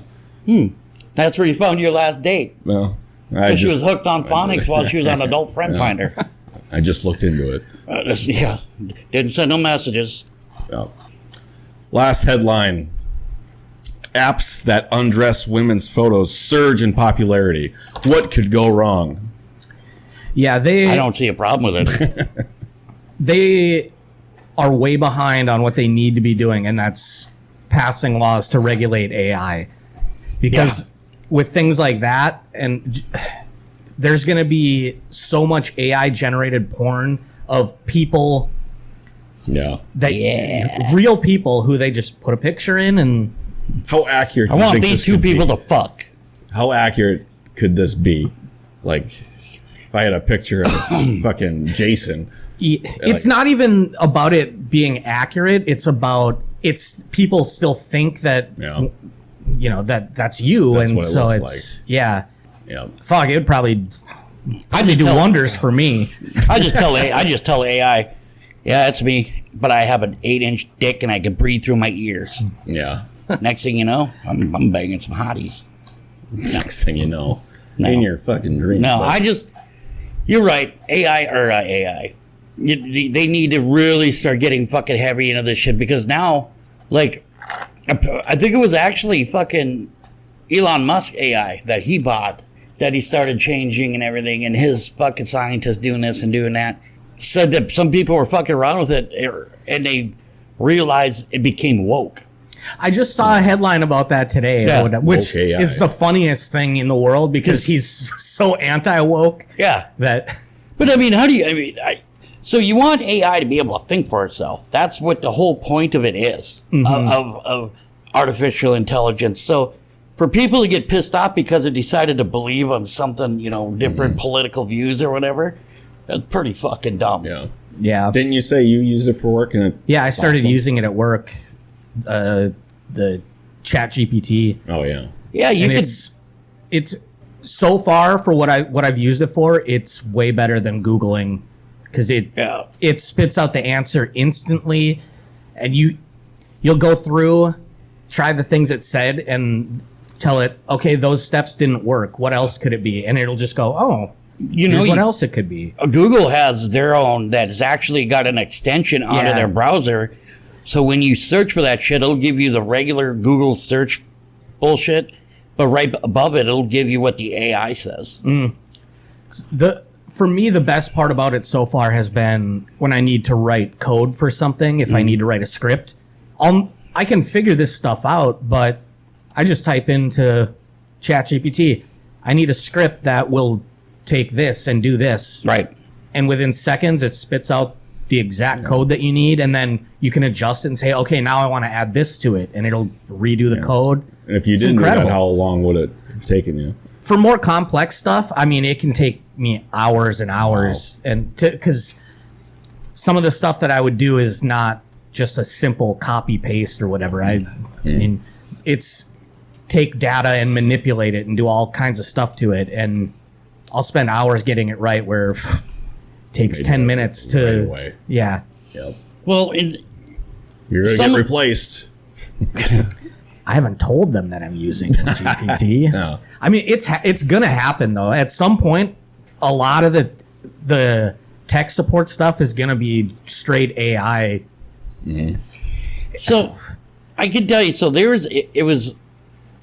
[SPEAKER 4] That's where you found your last date.
[SPEAKER 2] Well,
[SPEAKER 4] She was hooked on phonics while she was on Adult Friend Finder.
[SPEAKER 2] I just looked into it.
[SPEAKER 4] Yeah. Didn't send no messages.
[SPEAKER 2] Yeah. Last headline. Apps that undress women's photos surge in popularity. What could go wrong?
[SPEAKER 3] Yeah,
[SPEAKER 4] I don't see a problem with it.
[SPEAKER 3] they are way behind on what they need to be doing, and that's passing laws to regulate AI. Because with things like that, and there's going to be so much AI generated porn of people
[SPEAKER 2] Yeah.
[SPEAKER 3] that real people who they just put a picture in, and
[SPEAKER 2] How accurate
[SPEAKER 4] I
[SPEAKER 2] do you
[SPEAKER 4] want
[SPEAKER 2] think
[SPEAKER 4] these
[SPEAKER 2] this
[SPEAKER 4] two
[SPEAKER 2] could
[SPEAKER 4] people
[SPEAKER 2] be?
[SPEAKER 4] to fuck.
[SPEAKER 2] How accurate could this be? Like, if I had a picture of fucking Jason.
[SPEAKER 3] it's not even about it being accurate. It's about people still think that
[SPEAKER 2] Yeah.
[SPEAKER 3] that's you,
[SPEAKER 2] That's
[SPEAKER 3] and
[SPEAKER 2] what it
[SPEAKER 3] so
[SPEAKER 2] looks
[SPEAKER 3] it's yeah.
[SPEAKER 2] Yeah.
[SPEAKER 3] Fuck, it would probably
[SPEAKER 4] just
[SPEAKER 3] do
[SPEAKER 4] tell-
[SPEAKER 3] wonders for me.
[SPEAKER 4] I just tell AI, yeah, it's me, but I have an 8-inch dick and I can breathe through my ears.
[SPEAKER 2] Yeah.
[SPEAKER 4] Next thing you know, I'm banging some hotties.
[SPEAKER 2] Next thing you know,
[SPEAKER 4] No.
[SPEAKER 2] in your fucking dreams.
[SPEAKER 4] No,
[SPEAKER 2] but-
[SPEAKER 4] you're right. AI. They need to really start getting fucking heavy into this shit because now, like, I think it was actually fucking Elon Musk AI that he bought that he started changing and everything, and his fucking scientists doing this and doing that said that some people were fucking around with it and they realized it became woke.
[SPEAKER 3] I just saw a headline about that today,
[SPEAKER 4] Yeah.
[SPEAKER 3] which
[SPEAKER 2] Woke AI.
[SPEAKER 3] is the funniest thing in the world because he's so anti-woke
[SPEAKER 4] Yeah.
[SPEAKER 3] that
[SPEAKER 4] But I mean, so you want AI to be able to think for itself. That's what the whole point of it is, of artificial intelligence. So for people to get pissed off because they decided to believe on something, different political views or whatever, that's pretty fucking dumb.
[SPEAKER 2] Yeah. Didn't you say you used it for work? And
[SPEAKER 3] I started
[SPEAKER 2] awesome?
[SPEAKER 3] using it at work, the Chat GPT.
[SPEAKER 2] Oh yeah.
[SPEAKER 4] Yeah, you
[SPEAKER 3] And
[SPEAKER 4] could.
[SPEAKER 3] it's so far for what I've used it for, it's way better than Googling because it spits out the answer instantly, and you'll go through, try the things it said, and tell it, okay, those steps didn't work. What else could it be? And it'll just go, oh, here's what else it could be.
[SPEAKER 4] Google has their own that's actually got an extension onto their browser. So when you search for that shit, it'll give you the regular Google search bullshit, but right above it, it'll give you what the AI says.
[SPEAKER 3] For me, the best part about it so far has been when I need to write code for something. If I need to write a script, I can figure this stuff out, but I just type into ChatGPT, I need a script that will take this and do this.
[SPEAKER 4] Right.
[SPEAKER 3] And within seconds, it spits out the exact code that you need, and then you can adjust it and say, okay, now I want to add this to it, and it'll redo the code.
[SPEAKER 2] And if you
[SPEAKER 3] It's
[SPEAKER 2] didn't
[SPEAKER 3] incredible.
[SPEAKER 2] do that, how long would it have taken you?
[SPEAKER 3] For more complex stuff, I mean, it can take me hours and hours, and because some of the stuff that I would do is not just a simple copy paste or whatever. I mean, it's take data and manipulate it and do all kinds of stuff to it, and I'll spend hours getting it right where it takes 10 minutes
[SPEAKER 2] right
[SPEAKER 3] to
[SPEAKER 2] away.
[SPEAKER 3] yeah.
[SPEAKER 2] Yep.
[SPEAKER 4] Well,
[SPEAKER 2] You're gonna
[SPEAKER 4] Some-
[SPEAKER 2] get replaced.
[SPEAKER 3] I haven't told them that I'm using GPT.
[SPEAKER 2] No.
[SPEAKER 3] I mean, it's gonna happen though. At some point, a lot of the tech support stuff is gonna be straight AI.
[SPEAKER 4] so I can tell you. So it was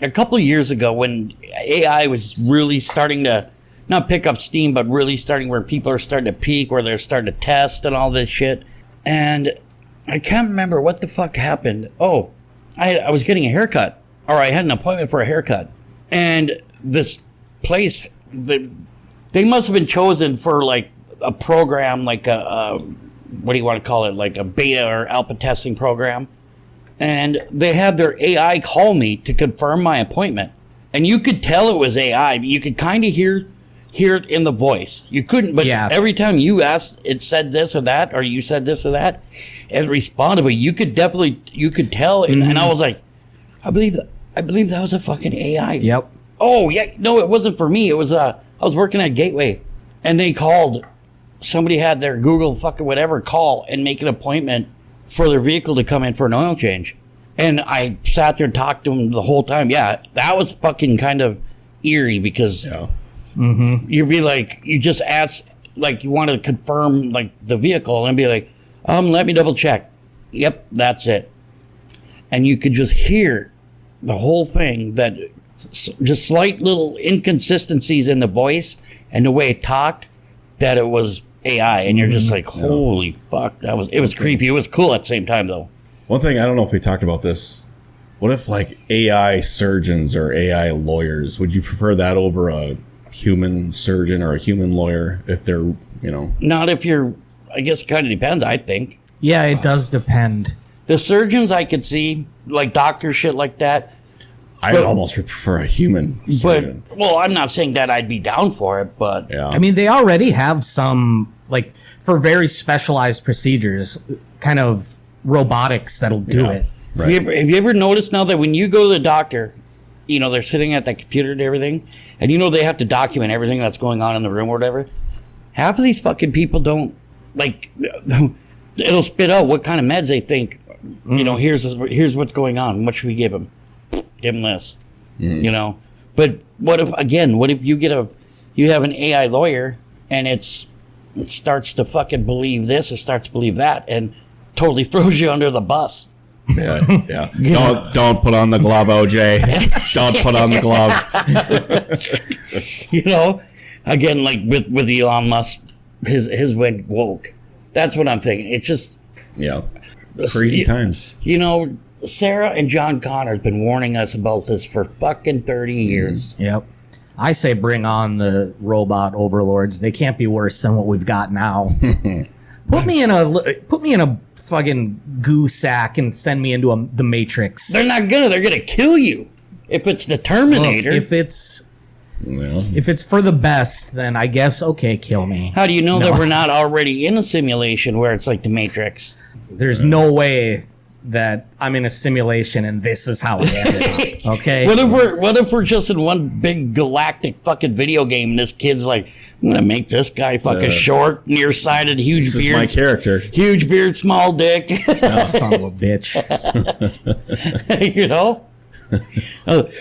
[SPEAKER 4] a couple of years ago when AI was really starting to not pick up steam, but really starting where people are starting to peak, where they're starting to test and all this shit. And I can't remember what the fuck happened. Oh, I was getting a haircut, or I had an appointment for a haircut, and this place, they must have been chosen for like a program, like a what do you want to call it, like a beta or alpha testing program. And they had their AI call me to confirm my appointment. And you could tell it was AI. You could kind of hear it in the voice. You couldn't, but
[SPEAKER 3] Yeah.
[SPEAKER 4] every time you asked, it said this or that, or you said this or that, it responded. But you could tell. And I was like, I believe I believe that was a fucking AI.
[SPEAKER 3] Yep.
[SPEAKER 4] Oh yeah, no, it wasn't for me. It was I was working at Gateway, and they called. Somebody had their Google fucking whatever call and make an appointment for their vehicle to come in for an oil change. And I sat there and talked to them the whole time. Yeah, that was fucking kind of eerie because you'd be like, you just ask, like you want to confirm like the vehicle and be like, let me double check. Yep, that's it. And you could just hear the whole thing, that just slight little inconsistencies in the voice and the way it talked, that it was AI. And you're just like, holy fuck, it was creepy. It was cool at the same time though.
[SPEAKER 2] One thing, I don't know if we talked about this. What if like AI surgeons or AI lawyers? Would you prefer that over a human surgeon or a human lawyer if they're, you know?
[SPEAKER 4] Not if you're, I guess it kind of depends, I think.
[SPEAKER 3] Yeah, it does depend.
[SPEAKER 4] The surgeons I could see, like doctor shit like that.
[SPEAKER 2] I'd almost prefer a human surgeon.
[SPEAKER 4] But, well, I'm not saying that I'd be down for it, but.
[SPEAKER 2] Yeah.
[SPEAKER 3] I mean, they already have some, like, for very specialized procedures, kind of robotics that'll do it.
[SPEAKER 2] Right.
[SPEAKER 4] Have you ever noticed now that when you go to the doctor, you know, they're sitting at that computer and everything, and you know they have to document everything that's going on in the room or whatever? Half of these fucking people don't, like, it'll spit out what kind of meds they think, you know, here's what's going on. What should we give them? Give them this, you know? But what if you have an AI lawyer and it starts to fucking believe this or starts to believe that and totally throws you under the bus.
[SPEAKER 2] Yeah. Don't put on the glove, OJ. Don't put on the glove.
[SPEAKER 4] You know, again, like with Elon Musk, his went woke. That's what I'm thinking. It's just
[SPEAKER 2] crazy times.
[SPEAKER 4] You know, Sarah and John Connor have been warning us about this for fucking 30 years.
[SPEAKER 3] Yep. I say bring on the robot overlords. They can't be worse than what we've got now. Put me in a fucking goo sack and send me into the Matrix.
[SPEAKER 4] They're gonna kill you if it's the Terminator.
[SPEAKER 3] Look, if it's for the best, then I guess okay, kill me.
[SPEAKER 4] How do you know that we're not already in a simulation where it's like the Matrix?
[SPEAKER 3] There's no way that I'm in a simulation and this is how it ended. Okay.
[SPEAKER 4] What if we're just in one big galactic fucking video game and this kid's like, I'm gonna make this guy fucking short, nearsighted, huge
[SPEAKER 2] This
[SPEAKER 4] beard.
[SPEAKER 2] is my character.
[SPEAKER 4] Huge beard, small dick.
[SPEAKER 3] Son of a bitch.
[SPEAKER 4] You know?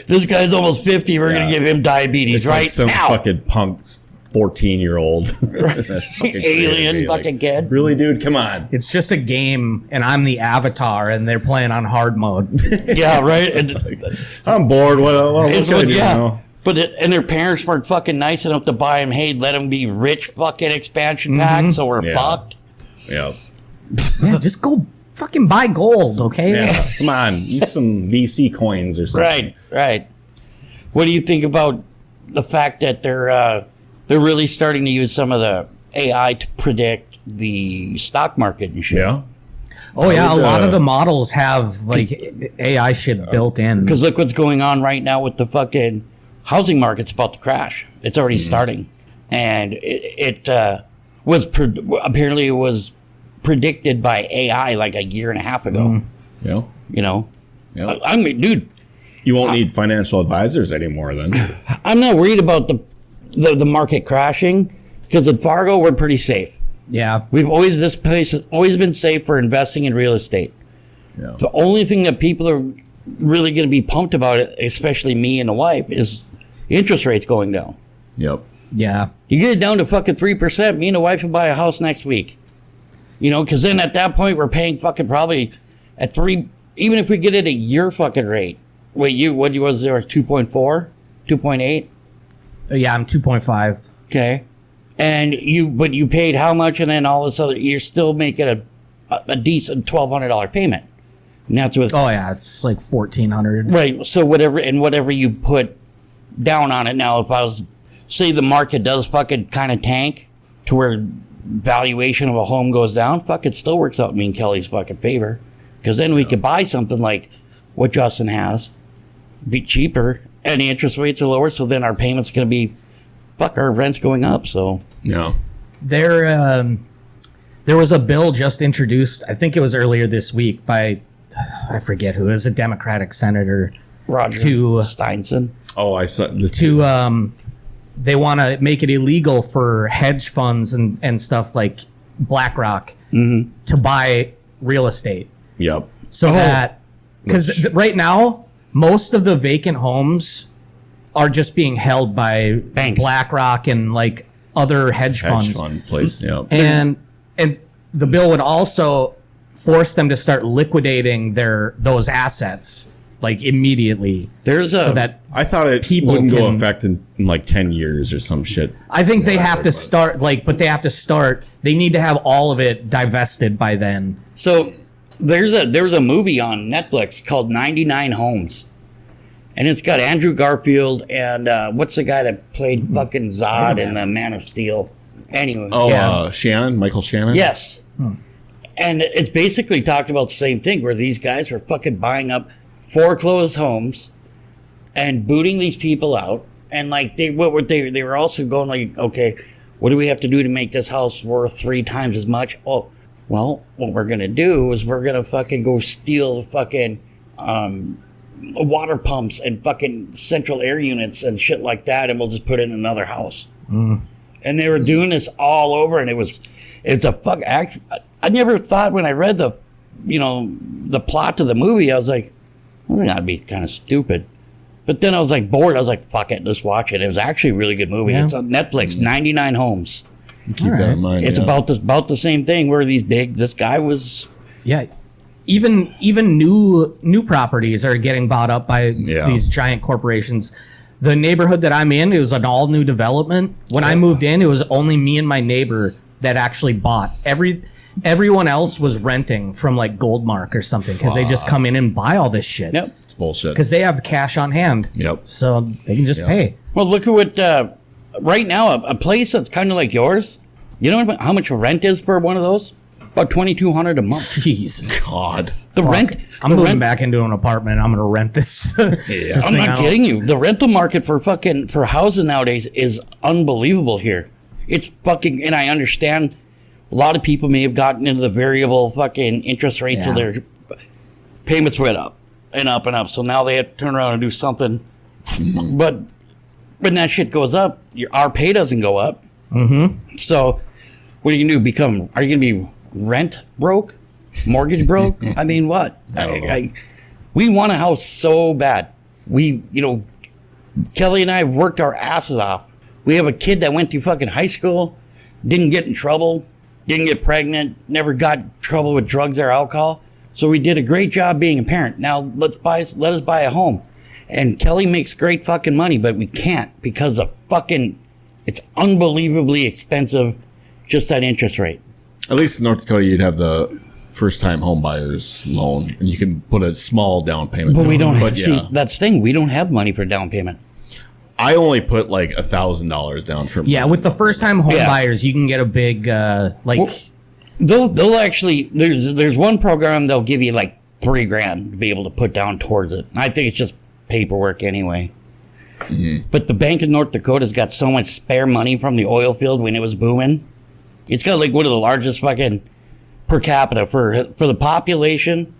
[SPEAKER 4] This guy's almost 50. We're gonna give him diabetes
[SPEAKER 2] It's
[SPEAKER 4] right
[SPEAKER 2] like some
[SPEAKER 4] now.
[SPEAKER 2] fucking punk 14-year-old
[SPEAKER 4] Alien fucking kid.
[SPEAKER 2] Really, dude? Come on.
[SPEAKER 3] It's just a game and I'm the avatar and they're playing on hard mode.
[SPEAKER 4] Yeah, right. And
[SPEAKER 2] I'm bored. What can I do now?
[SPEAKER 4] But and their parents weren't fucking nice enough to buy him, hey, let him be rich fucking expansion pack, so we're fucked.
[SPEAKER 2] Yeah.
[SPEAKER 3] Yeah, just go fucking buy gold, okay?
[SPEAKER 2] Yeah. Come on. Use some VC coins or something.
[SPEAKER 4] Right. What do you think about the fact that they're really starting to use some of the AI to predict the stock market and shit?
[SPEAKER 2] Yeah.
[SPEAKER 3] Oh yeah, a lot of the models have like AI shit built in.
[SPEAKER 4] Because look what's going on right now with the fucking housing market's about to crash. It's already starting, and it was apparently it was predicted by AI like a year and a half ago.
[SPEAKER 2] Yeah.
[SPEAKER 4] You know,
[SPEAKER 2] Yeah.
[SPEAKER 4] I mean, dude,
[SPEAKER 2] You won't need financial advisors anymore then.
[SPEAKER 4] I'm not worried about the market crashing because at Fargo we're pretty safe.
[SPEAKER 3] Yeah.
[SPEAKER 4] This place has always been safe for investing in real estate.
[SPEAKER 2] Yeah.
[SPEAKER 4] The only thing that people are really going to be pumped about, especially me and the wife, is interest rates going down.
[SPEAKER 2] Yep.
[SPEAKER 3] Yeah.
[SPEAKER 4] You get it down to fucking 3%, me and the wife will buy a house next week. You know, because then at that point we're paying fucking probably at 3, even if we get it a year fucking rate. Wait, what was there, 2.4? 2.8?
[SPEAKER 3] Yeah, I'm 2.5.
[SPEAKER 4] Okay. And you paid how much, and then all this other, you're still making a decent $1,200 payment. And that's with,
[SPEAKER 3] Oh yeah, it's like 1,400.
[SPEAKER 4] right. So whatever you put down on it. Now, if I was, say the market does fucking kind of tank to where valuation of a home goes down, fuck, it still works out in me and Kelly's fucking favor. Because then we could buy something like what Justin has, be cheaper, and the interest rates are lower, so then our payment's going to be, fuck, our rent's going up, so.
[SPEAKER 2] Yeah.
[SPEAKER 3] There was a bill just introduced, I think it was earlier this week by, I forget who, it was a Democratic senator,
[SPEAKER 4] Roger
[SPEAKER 3] to
[SPEAKER 4] Steinson.
[SPEAKER 2] Oh, I saw the
[SPEAKER 3] they want to make it illegal for hedge funds and stuff like BlackRock to buy real estate.
[SPEAKER 2] Yep.
[SPEAKER 3] So that, because right now, most of the vacant homes are just being held by
[SPEAKER 4] Banks.
[SPEAKER 3] BlackRock and like other hedge funds.
[SPEAKER 2] Fund place. Yep.
[SPEAKER 3] And the bill would also force them to start liquidating those assets like immediately.
[SPEAKER 4] There's a
[SPEAKER 3] so that
[SPEAKER 2] I thought it
[SPEAKER 3] people
[SPEAKER 2] wouldn't go
[SPEAKER 3] can-
[SPEAKER 2] effect in like 10 years or some shit.
[SPEAKER 3] I think they have to
[SPEAKER 2] but-
[SPEAKER 3] start but they have to start. They need to have all of it divested by then.
[SPEAKER 4] So there's a movie on Netflix called 99 Homes, and it's got Andrew Garfield and what's the guy that played fucking Zod in the Man of Steel? Anyway,
[SPEAKER 2] Oh,
[SPEAKER 3] Yeah.
[SPEAKER 2] Michael Shannon?
[SPEAKER 4] yes, and it's basically talked about the same thing where these guys were fucking buying up foreclosed homes and booting these people out, and like they were also going like, okay, what do we have to do to make this house worth 3 times as much? Oh, well, what we're gonna do is we're gonna fucking go steal the fucking water pumps and fucking central air units and shit like that, and we'll just put it in another house. And they were doing this all over, and it's a fuck act. I never thought when I read the plot to the movie, I was like, well, that would be kind of stupid. But then I was like bored. I was like, fuck it, let's watch it. It was actually a really good movie.
[SPEAKER 3] Yeah.
[SPEAKER 4] It's on Netflix, 99 Homes.
[SPEAKER 2] Keep that in mind.
[SPEAKER 4] It's
[SPEAKER 2] yeah.
[SPEAKER 4] about the same thing where this guy was.
[SPEAKER 3] Yeah. Even new properties are getting bought up by these giant corporations. The neighborhood that I'm in, it was an all new development. When I moved in, it was only me and my neighbor that actually bought. Everyone else was renting from like Goldmark or something because they just come in and buy all this shit.
[SPEAKER 4] Yep.
[SPEAKER 2] It's bullshit.
[SPEAKER 3] Because they have cash on hand.
[SPEAKER 2] Yep.
[SPEAKER 3] So they can just pay.
[SPEAKER 4] Well, look at what right now a place that's kind of like yours. You know how much rent is for one of those? About $2,200 a month.
[SPEAKER 3] Jesus.
[SPEAKER 2] God.
[SPEAKER 4] The
[SPEAKER 3] Fuck.
[SPEAKER 4] rent.
[SPEAKER 3] I'm
[SPEAKER 4] the
[SPEAKER 3] moving
[SPEAKER 4] rent,
[SPEAKER 3] back into an apartment. I'm gonna rent this. this
[SPEAKER 4] I'm
[SPEAKER 3] thing
[SPEAKER 4] not
[SPEAKER 3] out.
[SPEAKER 4] kidding you. The rental market for houses nowadays is unbelievable here. It's fucking, and I understand a lot of people may have gotten into the variable fucking interest rates, so
[SPEAKER 3] Yeah.
[SPEAKER 4] their payments went up and up and up. So now they have to turn around and do something. But when that shit goes up, our pay doesn't go up. Mm-hmm. So what are you gonna do? Are you gonna be rent broke? Mortgage broke? I mean, what? We want a house so bad. Kelly and I worked our asses off. We have a kid that went to fucking high school, didn't get in trouble, didn't get pregnant, never got in trouble with drugs or alcohol. So we did a great job being a parent. Now let us buy a home. And Kelly makes great fucking money, but we can't because of it's unbelievably expensive, just that interest rate.
[SPEAKER 2] At least in North Dakota, you'd have the first-time home buyer's loan, and you can put a small down payment.
[SPEAKER 4] But we don't
[SPEAKER 2] But
[SPEAKER 4] see, that's the thing. We don't have money for down payment.
[SPEAKER 2] I only put like $1,000 down for.
[SPEAKER 3] Yeah, with the first time home
[SPEAKER 4] Yeah.
[SPEAKER 3] buyers, you can get a big
[SPEAKER 4] They'll actually, there's one program they'll give you like $3,000 to be able to put down towards it. I think it's just paperwork anyway.
[SPEAKER 2] Mm-hmm.
[SPEAKER 4] But the Bank of North Dakota's got so much spare money from the oil field when it was booming. It's got like one of the largest fucking per capita for the population.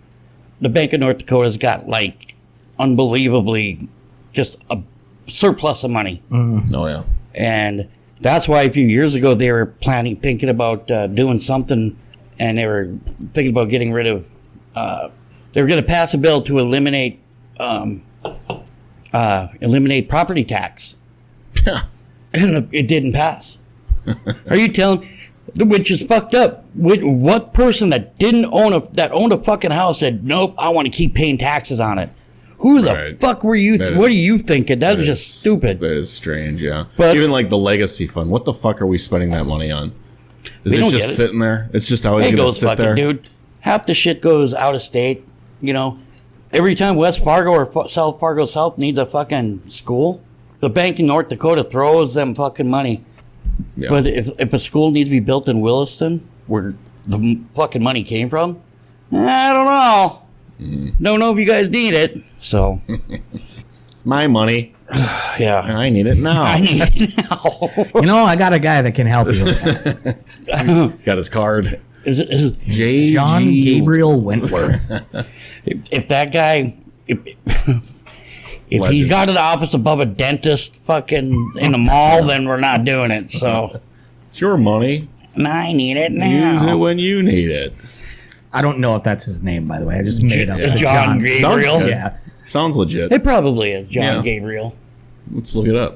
[SPEAKER 4] The Bank of North Dakota's got like unbelievably just a surplus of money.
[SPEAKER 2] Oh yeah.
[SPEAKER 4] And that's why a few years ago they were thinking about doing something, and they were thinking about getting rid of. They were going to pass a bill to eliminate property tax,
[SPEAKER 2] Yeah.
[SPEAKER 4] and it didn't pass. Are you telling? Which is fucked up. What person that owned a fucking house said, "Nope, I want to keep paying taxes on it"? Who the
[SPEAKER 2] Right.
[SPEAKER 4] fuck were you?
[SPEAKER 2] That
[SPEAKER 4] What
[SPEAKER 2] is-
[SPEAKER 4] are you thinking? That is just stupid.
[SPEAKER 2] That is strange, yeah.
[SPEAKER 4] But-
[SPEAKER 2] even like the legacy fund, what the fuck are we spending that money on? Is
[SPEAKER 4] We
[SPEAKER 2] it
[SPEAKER 4] don't
[SPEAKER 2] just
[SPEAKER 4] get it.
[SPEAKER 2] sitting there? It's just always
[SPEAKER 4] It
[SPEAKER 2] going to
[SPEAKER 4] goes
[SPEAKER 2] sit
[SPEAKER 4] fucking,
[SPEAKER 2] there.
[SPEAKER 4] dude. Half the shit goes out of state. Every time West Fargo or South Fargo South needs a fucking school, the Bank in North Dakota throws them fucking money.
[SPEAKER 2] Yeah.
[SPEAKER 4] But if a school needs to be built in Williston, where the fucking money came from, I don't know. Don't know if you guys need it. So,
[SPEAKER 2] My money,
[SPEAKER 4] yeah.
[SPEAKER 2] and I need it now.
[SPEAKER 4] I need it now.
[SPEAKER 3] I got a guy that can help you with that.
[SPEAKER 2] Got his card.
[SPEAKER 4] Is it
[SPEAKER 2] JG.
[SPEAKER 3] John Gabriel Wentworth.
[SPEAKER 4] if that guy, If
[SPEAKER 2] Legend.
[SPEAKER 4] he's got an office above a dentist fucking in a mall, then we're not doing it. So
[SPEAKER 2] It's your money.
[SPEAKER 4] I need it
[SPEAKER 2] Use it
[SPEAKER 4] now.
[SPEAKER 2] when you need it.
[SPEAKER 3] I don't know if that's his name, by the way. I just made up the
[SPEAKER 4] John Gabriel.
[SPEAKER 2] Sounds good.
[SPEAKER 3] Yeah.
[SPEAKER 2] Sounds legit.
[SPEAKER 4] It probably is John
[SPEAKER 2] Yeah.
[SPEAKER 4] Gabriel.
[SPEAKER 2] Let's look it up.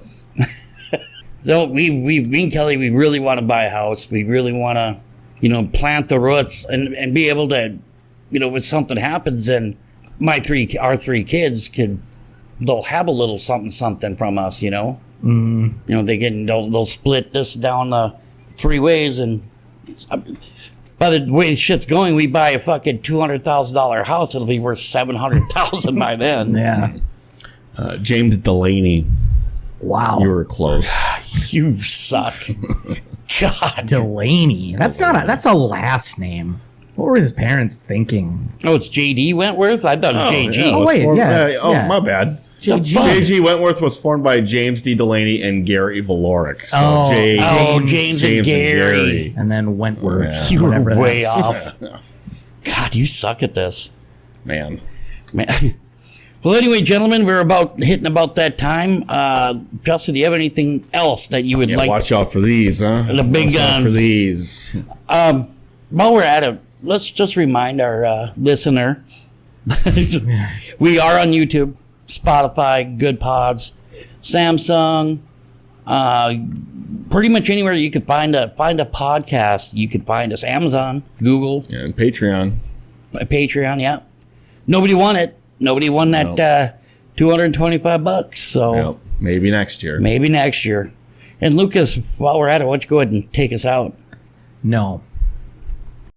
[SPEAKER 4] So me and Kelly, we really want to buy a house. We really want to, plant the roots and be able to, when something happens, and our three kids they'll have a little something from us, they'll split this down the 3 ways, and by the way shit's going, we buy a fucking $200,000 house, it'll be worth $700,000 by then.
[SPEAKER 3] Yeah.
[SPEAKER 2] James Delaney.
[SPEAKER 3] Wow.
[SPEAKER 2] You were close.
[SPEAKER 4] You suck. God.
[SPEAKER 3] Delaney. That's a last name. What were his parents thinking?
[SPEAKER 4] Oh, it's J.D. Wentworth? I thought it was J.G.
[SPEAKER 2] yeah, it
[SPEAKER 3] Oh,
[SPEAKER 2] was
[SPEAKER 3] wait,
[SPEAKER 2] formed-
[SPEAKER 3] yeah, it's- yeah.
[SPEAKER 2] my bad.
[SPEAKER 3] JG.
[SPEAKER 2] J.G. Wentworth was formed by James D. Delaney and Gary Valoric. So
[SPEAKER 3] Oh,
[SPEAKER 4] James and Gary.
[SPEAKER 3] And then Wentworth.
[SPEAKER 4] You were
[SPEAKER 3] whatever
[SPEAKER 4] way
[SPEAKER 3] that's-
[SPEAKER 4] off. God, you suck at this.
[SPEAKER 2] Man.
[SPEAKER 4] Man. Well, anyway, gentlemen, we're hitting about that time. Justin, do you have anything else that you would
[SPEAKER 2] Yeah,
[SPEAKER 4] like?
[SPEAKER 2] watch out for these, huh?
[SPEAKER 4] The big
[SPEAKER 2] Watch out
[SPEAKER 4] guns.
[SPEAKER 2] for these.
[SPEAKER 4] While we're at it, let's just remind our listener we are on YouTube, Spotify, Good Pods, Samsung, pretty much anywhere you could find a podcast. You could find us. Amazon, Google,
[SPEAKER 2] And Patreon.
[SPEAKER 4] Patreon. Yeah, nobody won it. Nobody won that $225. So
[SPEAKER 2] Yep. Maybe next year.
[SPEAKER 4] maybe next year. And Lucas, while we're at it, why don't you go ahead and take us out?
[SPEAKER 3] No.